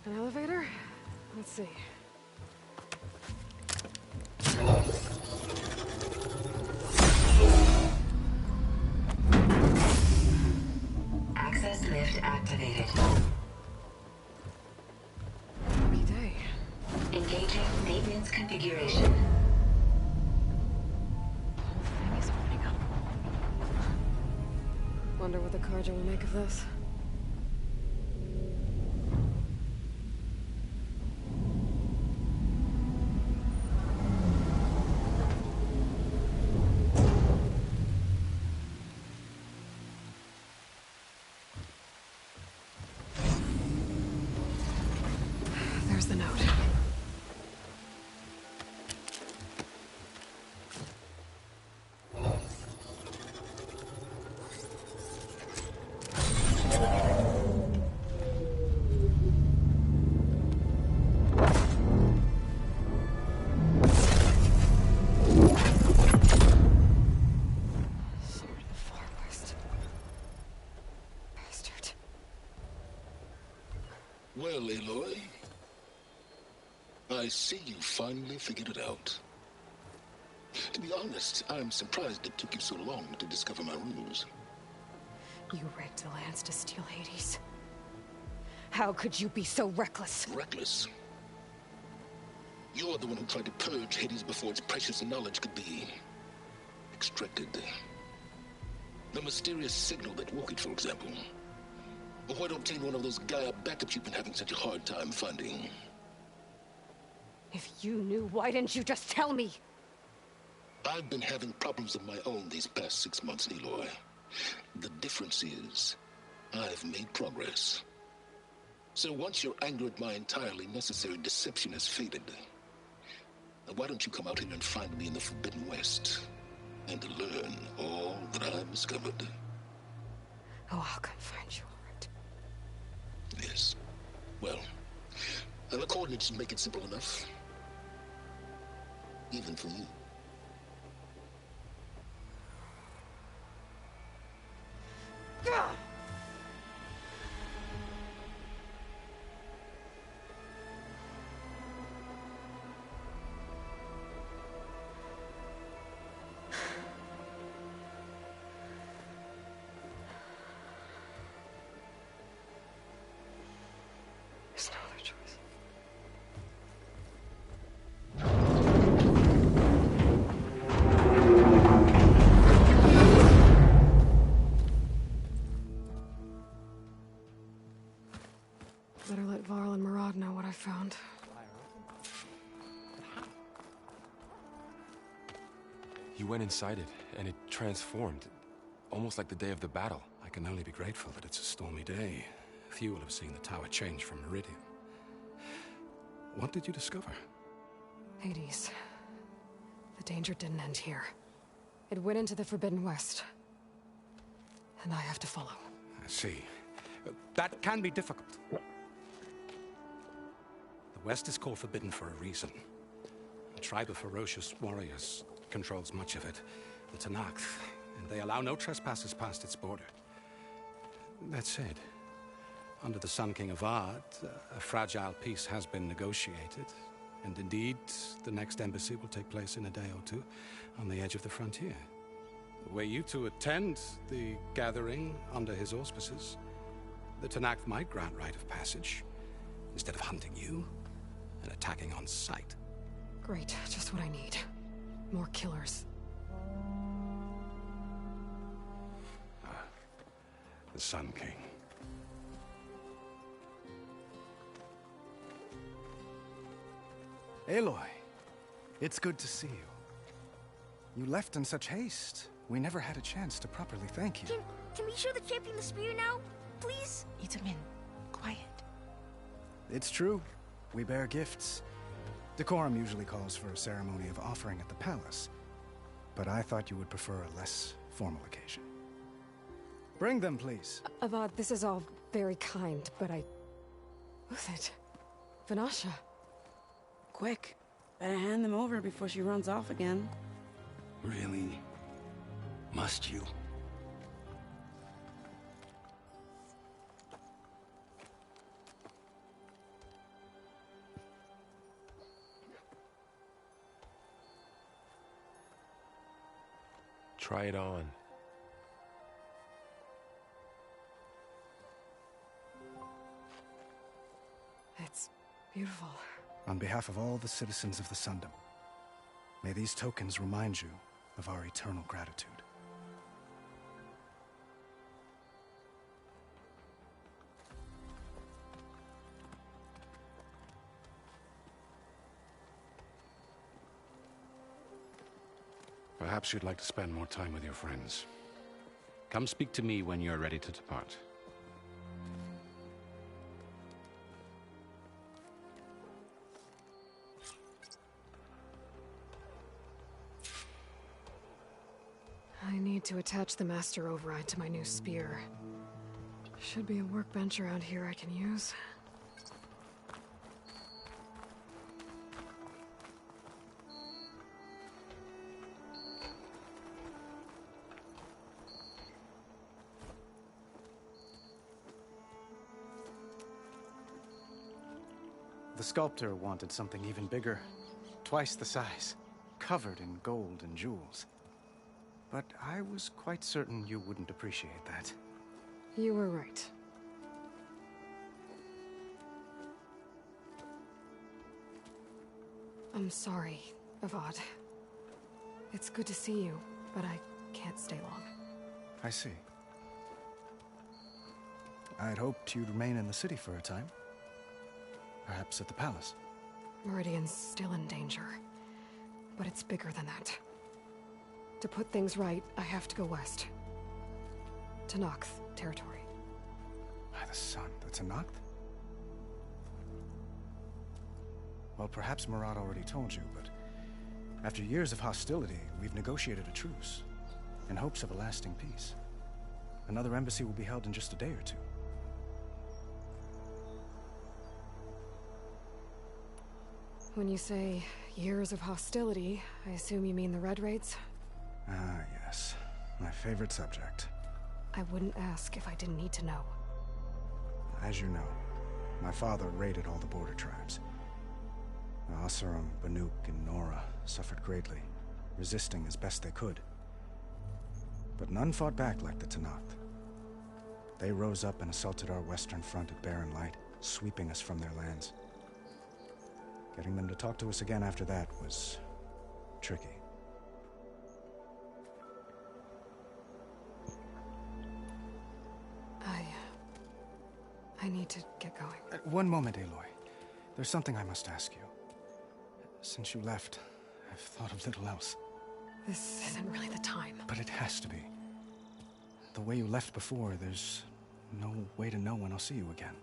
S2: An elevator? Let's see.
S10: Access lift activated. Engaging maintenance configuration.
S2: The thing is opening up. Wonder what the Carja will make of this. There's the note.
S11: Well, Aloy, I see you finally figured it out. To be honest, I'm surprised it took you so long to discover my ruse.
S2: You rigged the lance to steal Hades. How could you be so reckless?
S11: Reckless? You're the one who tried to purge Hades before its precious knowledge could be extracted. The mysterious signal that woke it, for example. Or why to obtain one of those Gaia backups you've been having such a hard time finding.
S2: If you knew, why didn't you just tell me?
S11: I've been having problems of my own these past 6 months, Aloy. The difference is, I've made progress. So once your anger at my entirely necessary deception has faded, why don't you come out here and find me in the Forbidden West, and learn all that I've discovered?
S2: Oh, I'll come find you, all right.
S11: Yes. Well, the coordinates should make it simple enough. Even for you.
S2: There's no other choice. Better let Varl and Murad know what I found.
S1: You went inside it, and it transformed. Almost like the day of the battle.
S7: I can only be grateful that it's a stormy day. Few will have seen the tower change from Meridian. What did you discover?
S2: Hades. The danger didn't end here. It went into the Forbidden West. And I have to follow.
S7: I see. That can be difficult. The West is called Forbidden for a reason. A tribe of ferocious warriors controls much of it, the Tenakth, and they allow no trespassers past its border. That said, under the Sun King Avad, a fragile peace has been negotiated, and indeed, the next embassy will take place in a day or two on the edge of the frontier. Were you to attend the gathering under his auspices, the Tenakth might grant right of passage, instead of hunting you and attacking on sight.
S2: Great, just what I need. More killers.
S7: The Sun King.
S12: Aloy, it's good to see you. You left in such haste. We never had a chance to properly thank you.
S13: Can we show the champion the spear now? Please?
S14: Itamin, quiet.
S12: It's true. We bear gifts. Decorum usually calls for a ceremony of offering at the palace. But I thought you would prefer a less formal occasion. Bring them, please.
S2: Avad, this is all very kind, but Who's it? Vanasha.
S14: Quick. Better hand them over before she runs off again.
S7: Really? Must you?
S1: Try it on.
S2: It's beautiful.
S12: On behalf of all the citizens of the Sundom, may these tokens remind you of our eternal gratitude.
S7: Perhaps you'd like to spend more time with your friends. Come speak to me when you're ready to depart.
S2: I need to attach the Master Override to my new spear. Should be a workbench around here I can use.
S12: The sculptor wanted something even bigger, twice the size, covered in gold and jewels. But I was quite certain you wouldn't appreciate that.
S2: You were right. I'm sorry, Avad. It's good to see you, but I can't stay long.
S12: I see. I'd hoped you'd remain in the city for a time. Perhaps at the palace.
S2: Meridian's still in danger, but it's bigger than that. To put things right, I have to go west. Tenakth territory.
S12: By the sun, the Tenakth? Well, perhaps Murad already told you, but after years of hostility, we've negotiated a truce, in hopes of a lasting peace. Another embassy will be held in just a day or two.
S2: When you say years of hostility, I assume you mean the Red Raids?
S12: Ah, yes. My favorite subject.
S2: I wouldn't ask if I didn't need to know.
S12: As you know, my father raided all the border tribes. The Oseram, Banuk, and Nora suffered greatly, resisting as best they could. But none fought back like the Tenakth. They rose up and assaulted our western front at Barren Light, sweeping us from their lands. Getting them to talk to us again after that was tricky.
S2: I need to get going.
S12: One moment, Aloy. There's something I must ask you. Since you left, I've thought of little else.
S2: This isn't really the time.
S12: But it has to be. The way you left before, there's no way to know when I'll see you again.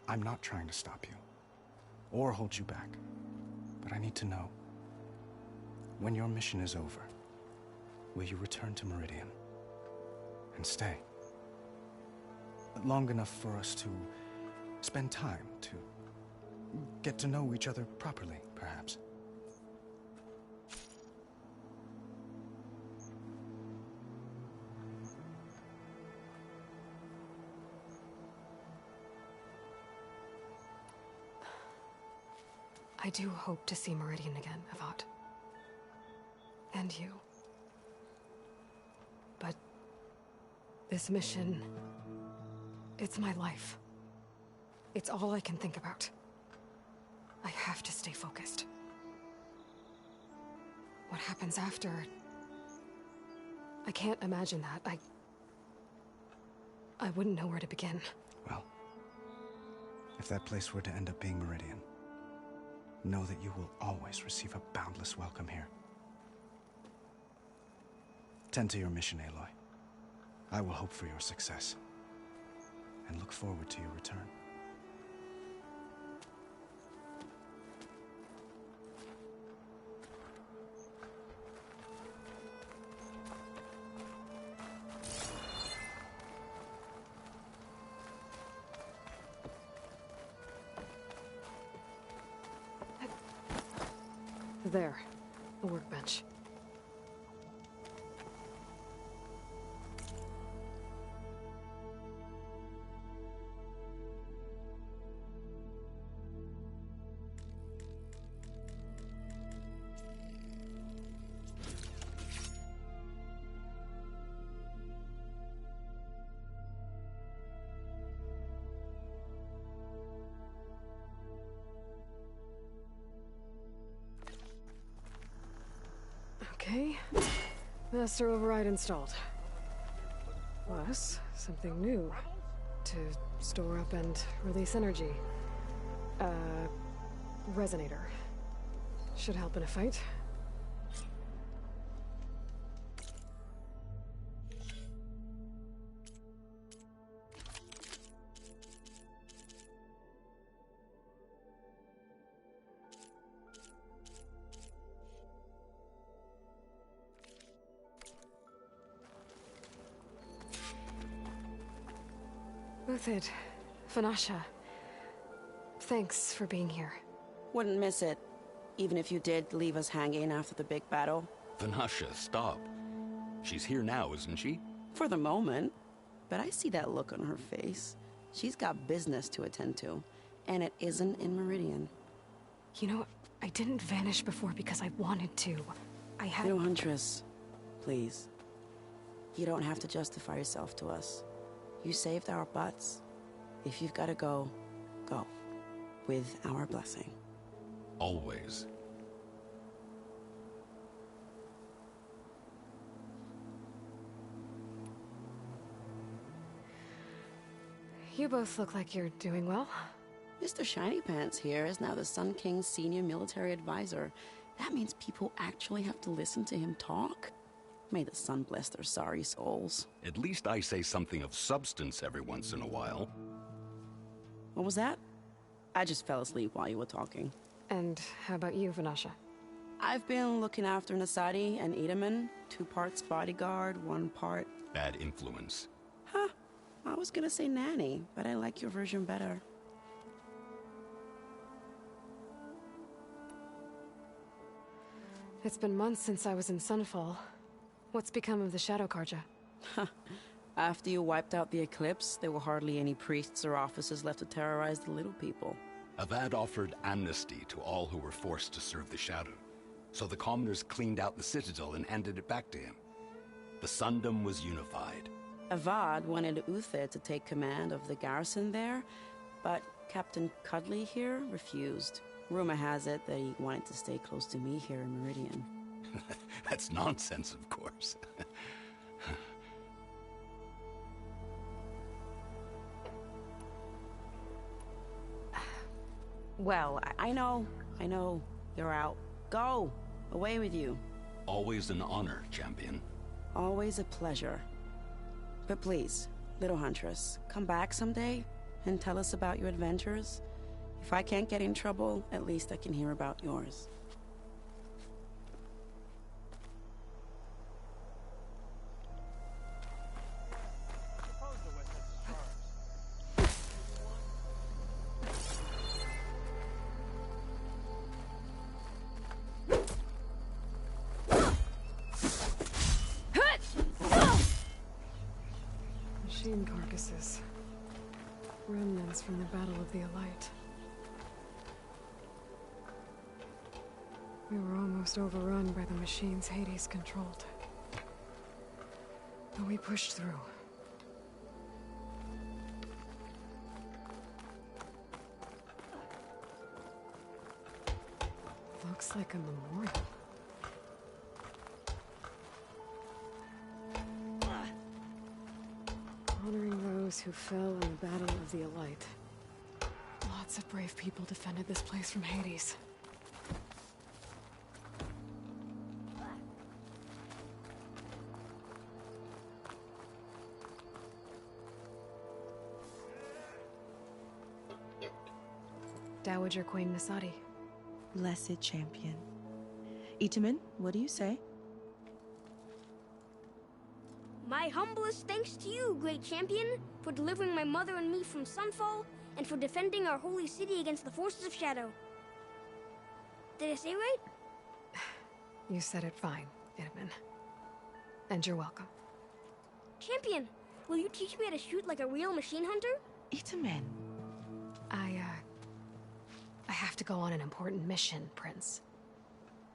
S12: I'm not trying to stop you, or hold you back. But I need to know, when your mission is over, will you return to Meridian and stay? long enough for us to spend time, to get to know each other properly, perhaps.
S2: I do hope to see Meridian again, Avad. And you. But this mission, it's my life. It's all I can think about. I have to stay focused. What happens after? I can't imagine that. I wouldn't know where to begin.
S12: Well, if that place were to end up being Meridian, know that you will always receive a boundless welcome here. Tend to your mission, Aloy. I will hope for your success, and look forward to your return.
S2: There, a workbench. Okay, master override installed. Plus, something new. To store up and release energy. Resonator. Should help in a fight. Uthid, Vanasha, thanks for being here.
S14: Wouldn't miss it, even if you did leave us hanging after the big battle.
S7: Vanasha, stop. She's here now, isn't she?
S14: For the moment. But I see that look on her face. She's got business to attend to, and it isn't in Meridian.
S2: You know, I didn't vanish before because I wanted to. I had...
S14: Little Huntress, please. You don't have to justify yourself to us. You saved our butts. If you've got to go, go. With our blessing.
S7: Always.
S2: You both look like you're doing well.
S14: Mr. Shiny Pants here is now the Sun King's senior military advisor. That means people actually have to listen to him talk? May the sun bless their sorry souls.
S7: At least I say something of substance every once in a while.
S14: What was that? I just fell asleep while you were talking.
S2: And how about you, Vanasha?
S14: I've been looking after Nasadi and Edaman. 2 parts bodyguard, 1 part...
S7: Bad influence.
S14: Huh. I was gonna say nanny, but I like your version better.
S2: It's been months since I was in Sunfall. What's become of the Shadow Carja?
S14: After you wiped out the Eclipse, there were hardly any priests or officers left to terrorize the little people.
S7: Avad offered amnesty to all who were forced to serve the Shadow. So the commoners cleaned out the Citadel and handed it back to him. The Sundom was unified.
S14: Avad wanted Uthid to take command of the garrison there, but Captain Cudley here refused. Rumor has it that he wanted to stay close to me here in Meridian.
S7: That's nonsense, of course.
S14: Well, I know. You're out. Go! Away with you.
S7: Always an honor, champion.
S14: Always a pleasure. But please, Little Huntress, come back someday and tell us about your adventures. If I can't get in trouble, at least I can hear about yours.
S2: machine carcasses. Remnants from the Battle of the Elite. We were almost overrun by the machines Hades controlled. But we pushed through. Looks like a memorial. Honoring those who fell in the Battle of the Elite. Lots of brave people defended this place from Hades. Dowager Queen Nasadi.
S15: Blessed champion. Itamen, what do you say?
S13: My humblest thanks to you, great champion, for delivering my mother and me from Sunfall, and for defending our holy city against the forces of Shadow. Did I say right?
S2: You said it fine, Itamen. And you're welcome.
S13: Champion, will you teach me how to shoot like a real machine hunter?
S15: Itamen.
S2: I have to go on an important mission, Prince.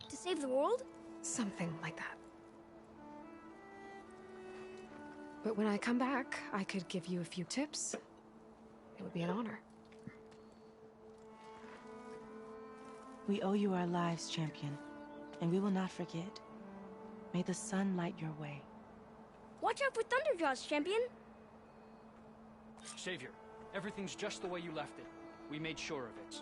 S13: To save the world?
S2: Something like that. But when I come back, I could give you a few tips. It would be an honor.
S15: We owe you our lives, champion, and we will not forget. May the sun light your way.
S13: Watch out for Thunderjaws, champion!
S16: Savior, everything's just the way you left it. We made sure of it.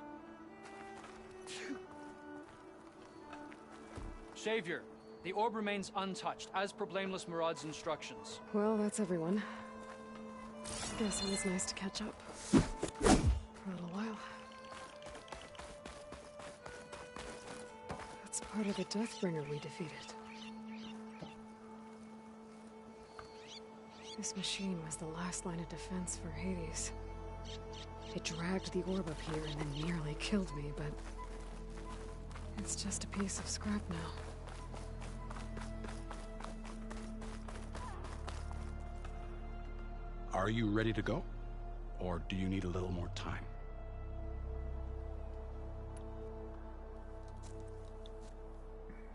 S16: Savior, the orb remains untouched, as per Blameless Murad's instructions.
S2: Well, that's everyone. Guess it was nice to catch up. For a little while. That's part of the Deathbringer we defeated. This machine was the last line of defense for Hades. It dragged the orb up here and then nearly killed me, but... it's just a piece of scrap now.
S7: Are you ready to go? Or do you need a little more time?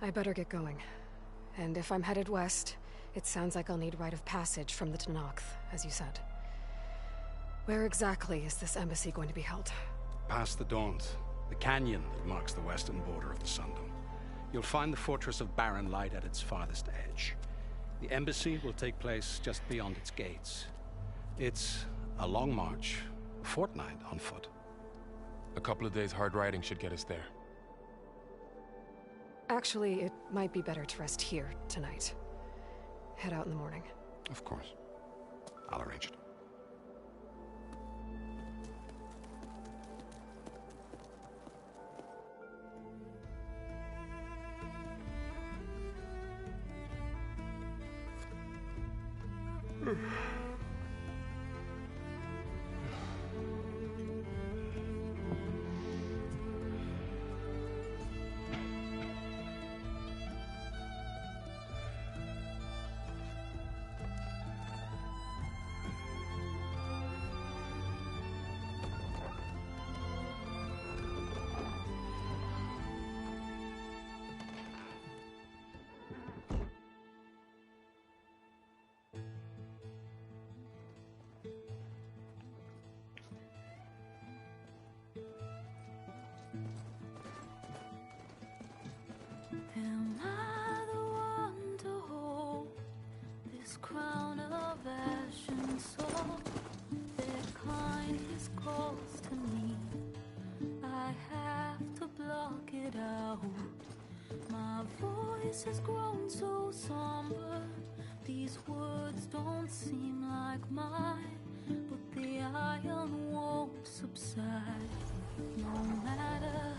S2: I better get going. And if I'm headed west, it sounds like I'll need rite of passage from the Tenakth, as you said. Where exactly is this embassy going to be held?
S7: Past the Daunt, the canyon that marks the western border of the Sundom. You'll find the fortress of Barren Light at its farthest edge. The embassy will take place just beyond its gates. It's a long march, a fortnight on foot.
S1: A couple of days hard riding should get us there.
S2: Actually, it might be better to rest here tonight. Head out in the morning.
S7: Of course. I'll arrange it.
S17: Am I the one to hold this crown of ash and soul? Their kindness calls to me. I have to block it out. My voice has grown so somber. These words don't seem like mine, but the iron won't subside. No matter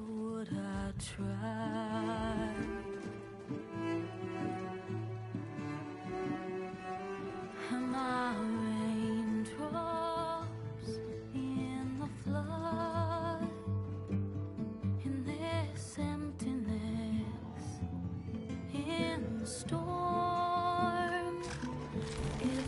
S17: what I try. Am I raindrops in the flood? In this emptiness, in the storm, is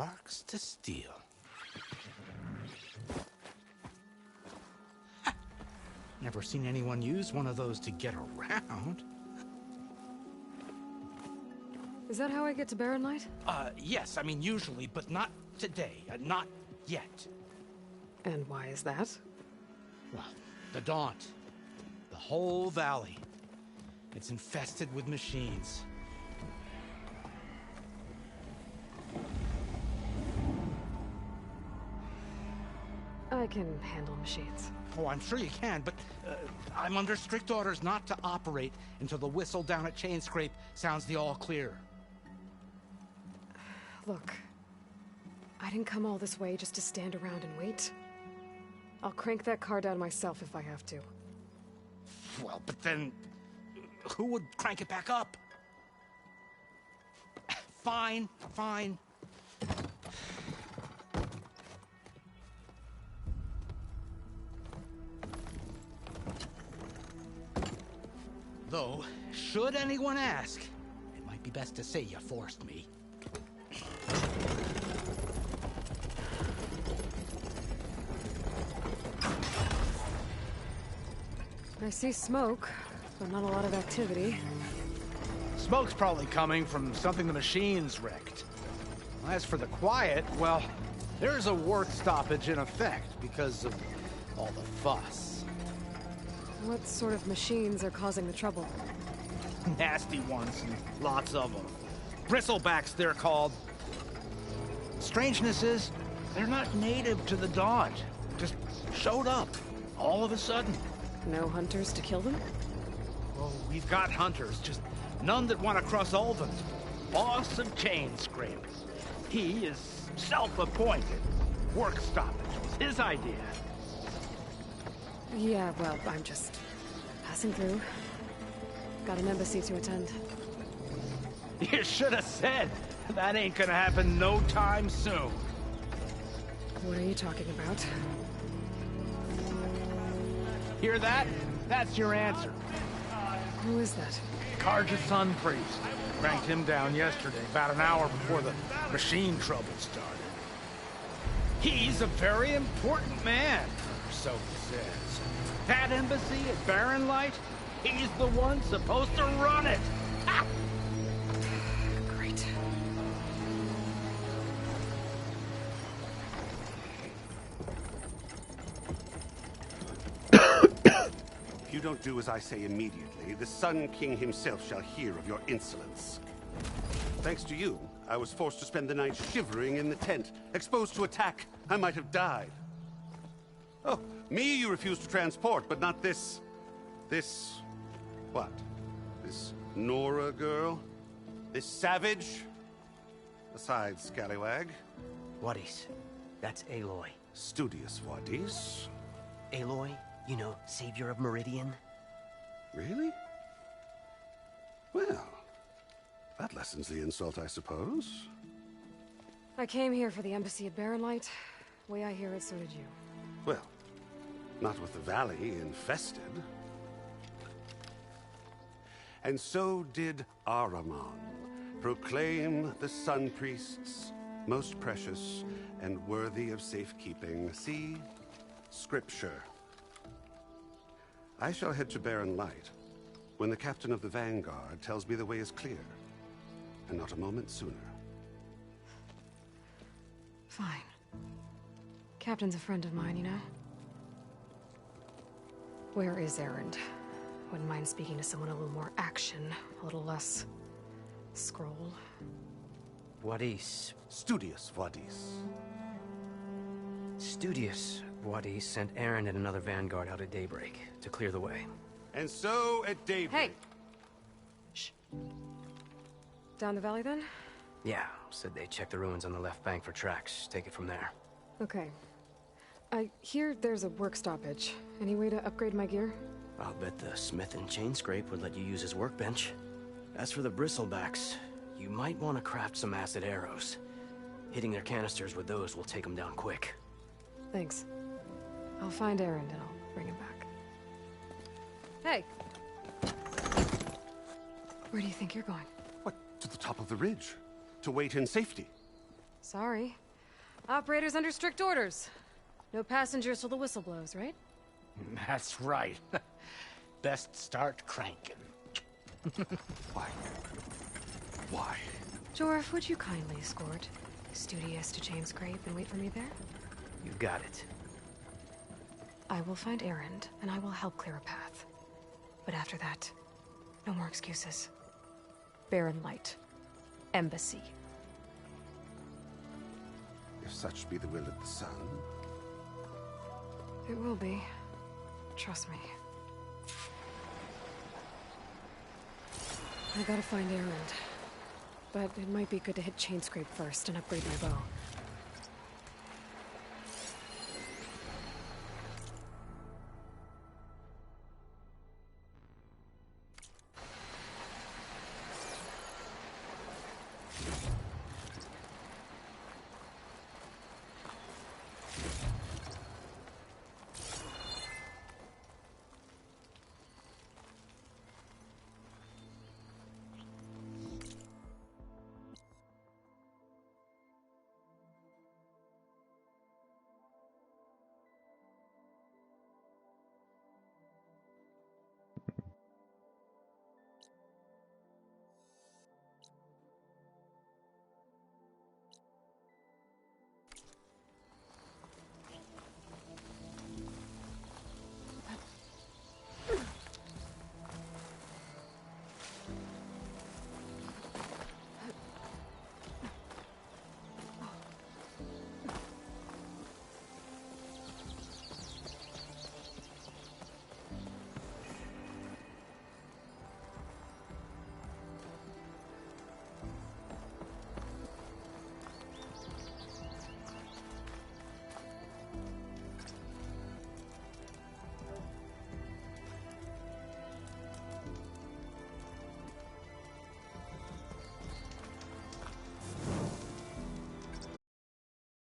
S18: Sparks to steel. Ha! Never seen anyone use one of those to get around.
S2: Is that how I get to Barren Light?
S18: Yes, I mean usually, but not today. Not yet.
S2: And why is that?
S18: Well, the Daunt. The whole valley. It's infested with machines.
S2: I can handle machines.
S18: Oh, I'm sure you can, but I'm under strict orders not to operate until the whistle down at Chainscrape sounds the all clear.
S2: Look, I didn't come all this way just to stand around and wait. I'll crank that car down myself if I have to.
S18: Well, but then who would crank it back up? Fine, fine. Though, should anyone ask, it might be best to say you forced me.
S2: I see smoke, but not a lot of activity.
S18: Smoke's probably coming from something the machines wrecked. As for the quiet, well, there's a work stoppage in effect because of all the fuss.
S2: What sort of machines are causing the trouble?
S18: Nasty ones, and lots of them. Bristlebacks, they're called. Strangeness is, they're not native to the Daunt. Just showed up, all of a sudden.
S2: No hunters to kill them?
S18: Oh, we've got hunters, just none that want to cross Ulvund. Boss of Chainscrape. He is self-appointed. Work stoppage was his idea.
S2: Yeah, well, I'm just passing through. Got an embassy to attend.
S18: You should have said. That ain't gonna happen no time soon.
S2: What are you talking about?
S18: Hear that? That's your answer.
S2: Who is that?
S18: Carja Sun Priest. Cranked him down yesterday, about an hour before the machine trouble started. He's a very important man, so he says. That embassy at Barren Light, he's the one supposed to run it. Ha!
S2: Great.
S19: If you don't do as I say immediately, the Sun King himself shall hear of your insolence. Thanks to you, I was forced to spend the night shivering in the tent. Exposed to attack, I might have died. Oh, me you refuse to transport, but not this... what? This Nora girl? This savage? Besides, scallywag.
S20: Wadis. That's Aloy.
S19: Studious Wadis.
S20: Aloy, you know, savior of Meridian.
S19: Really? Well, that lessens the insult, I suppose.
S2: I came here for the embassy at Barren Light. Way I hear it, so did you.
S19: Well, not with the valley infested. And so did Ahriman, proclaim the Sun Priests most precious and worthy of safekeeping. See? Scripture. I shall head to Barren Light when the captain of the Vanguard tells me the way is clear, and not a moment sooner.
S2: Fine. Captain's a friend of mine, you know? Where is Erend? Wouldn't mind speaking to someone a little more action, a little less... scroll.
S20: Wadis.
S19: Studious Wadis.
S20: Studious Wadis sent Erend and another Vanguard out at daybreak to clear the way.
S19: And so at daybreak...
S2: Hey! Shh. Down the valley, then?
S20: Yeah, said they checked the ruins on the left bank for tracks. Take it from there.
S2: Okay. I hear there's a work stoppage. Any way to upgrade my gear?
S20: I'll bet the smith in Chainscrape would let you use his workbench. As for the Bristlebacks, you might want to craft some acid arrows. Hitting their canisters with those will take them down quick.
S2: Thanks. I'll find Erend and I'll bring him back. Hey! Where do you think you're going?
S19: What, to the top of the ridge? To wait in safety?
S2: Sorry. Operator's under strict orders. No passengers till the whistle blows, right?
S18: That's right. Best start cranking.
S7: Why? Why?
S2: Jorf, would you kindly escort Studious to James Grape and wait for me there?
S20: You got it.
S2: I will find Erend, and I will help clear a path. But after that, no more excuses. Barren Light. Embassy.
S19: If such be the will of the sun.
S2: It will be. Trust me. I gotta find Erend. But it might be good to hit Chainscrape first and upgrade my bow.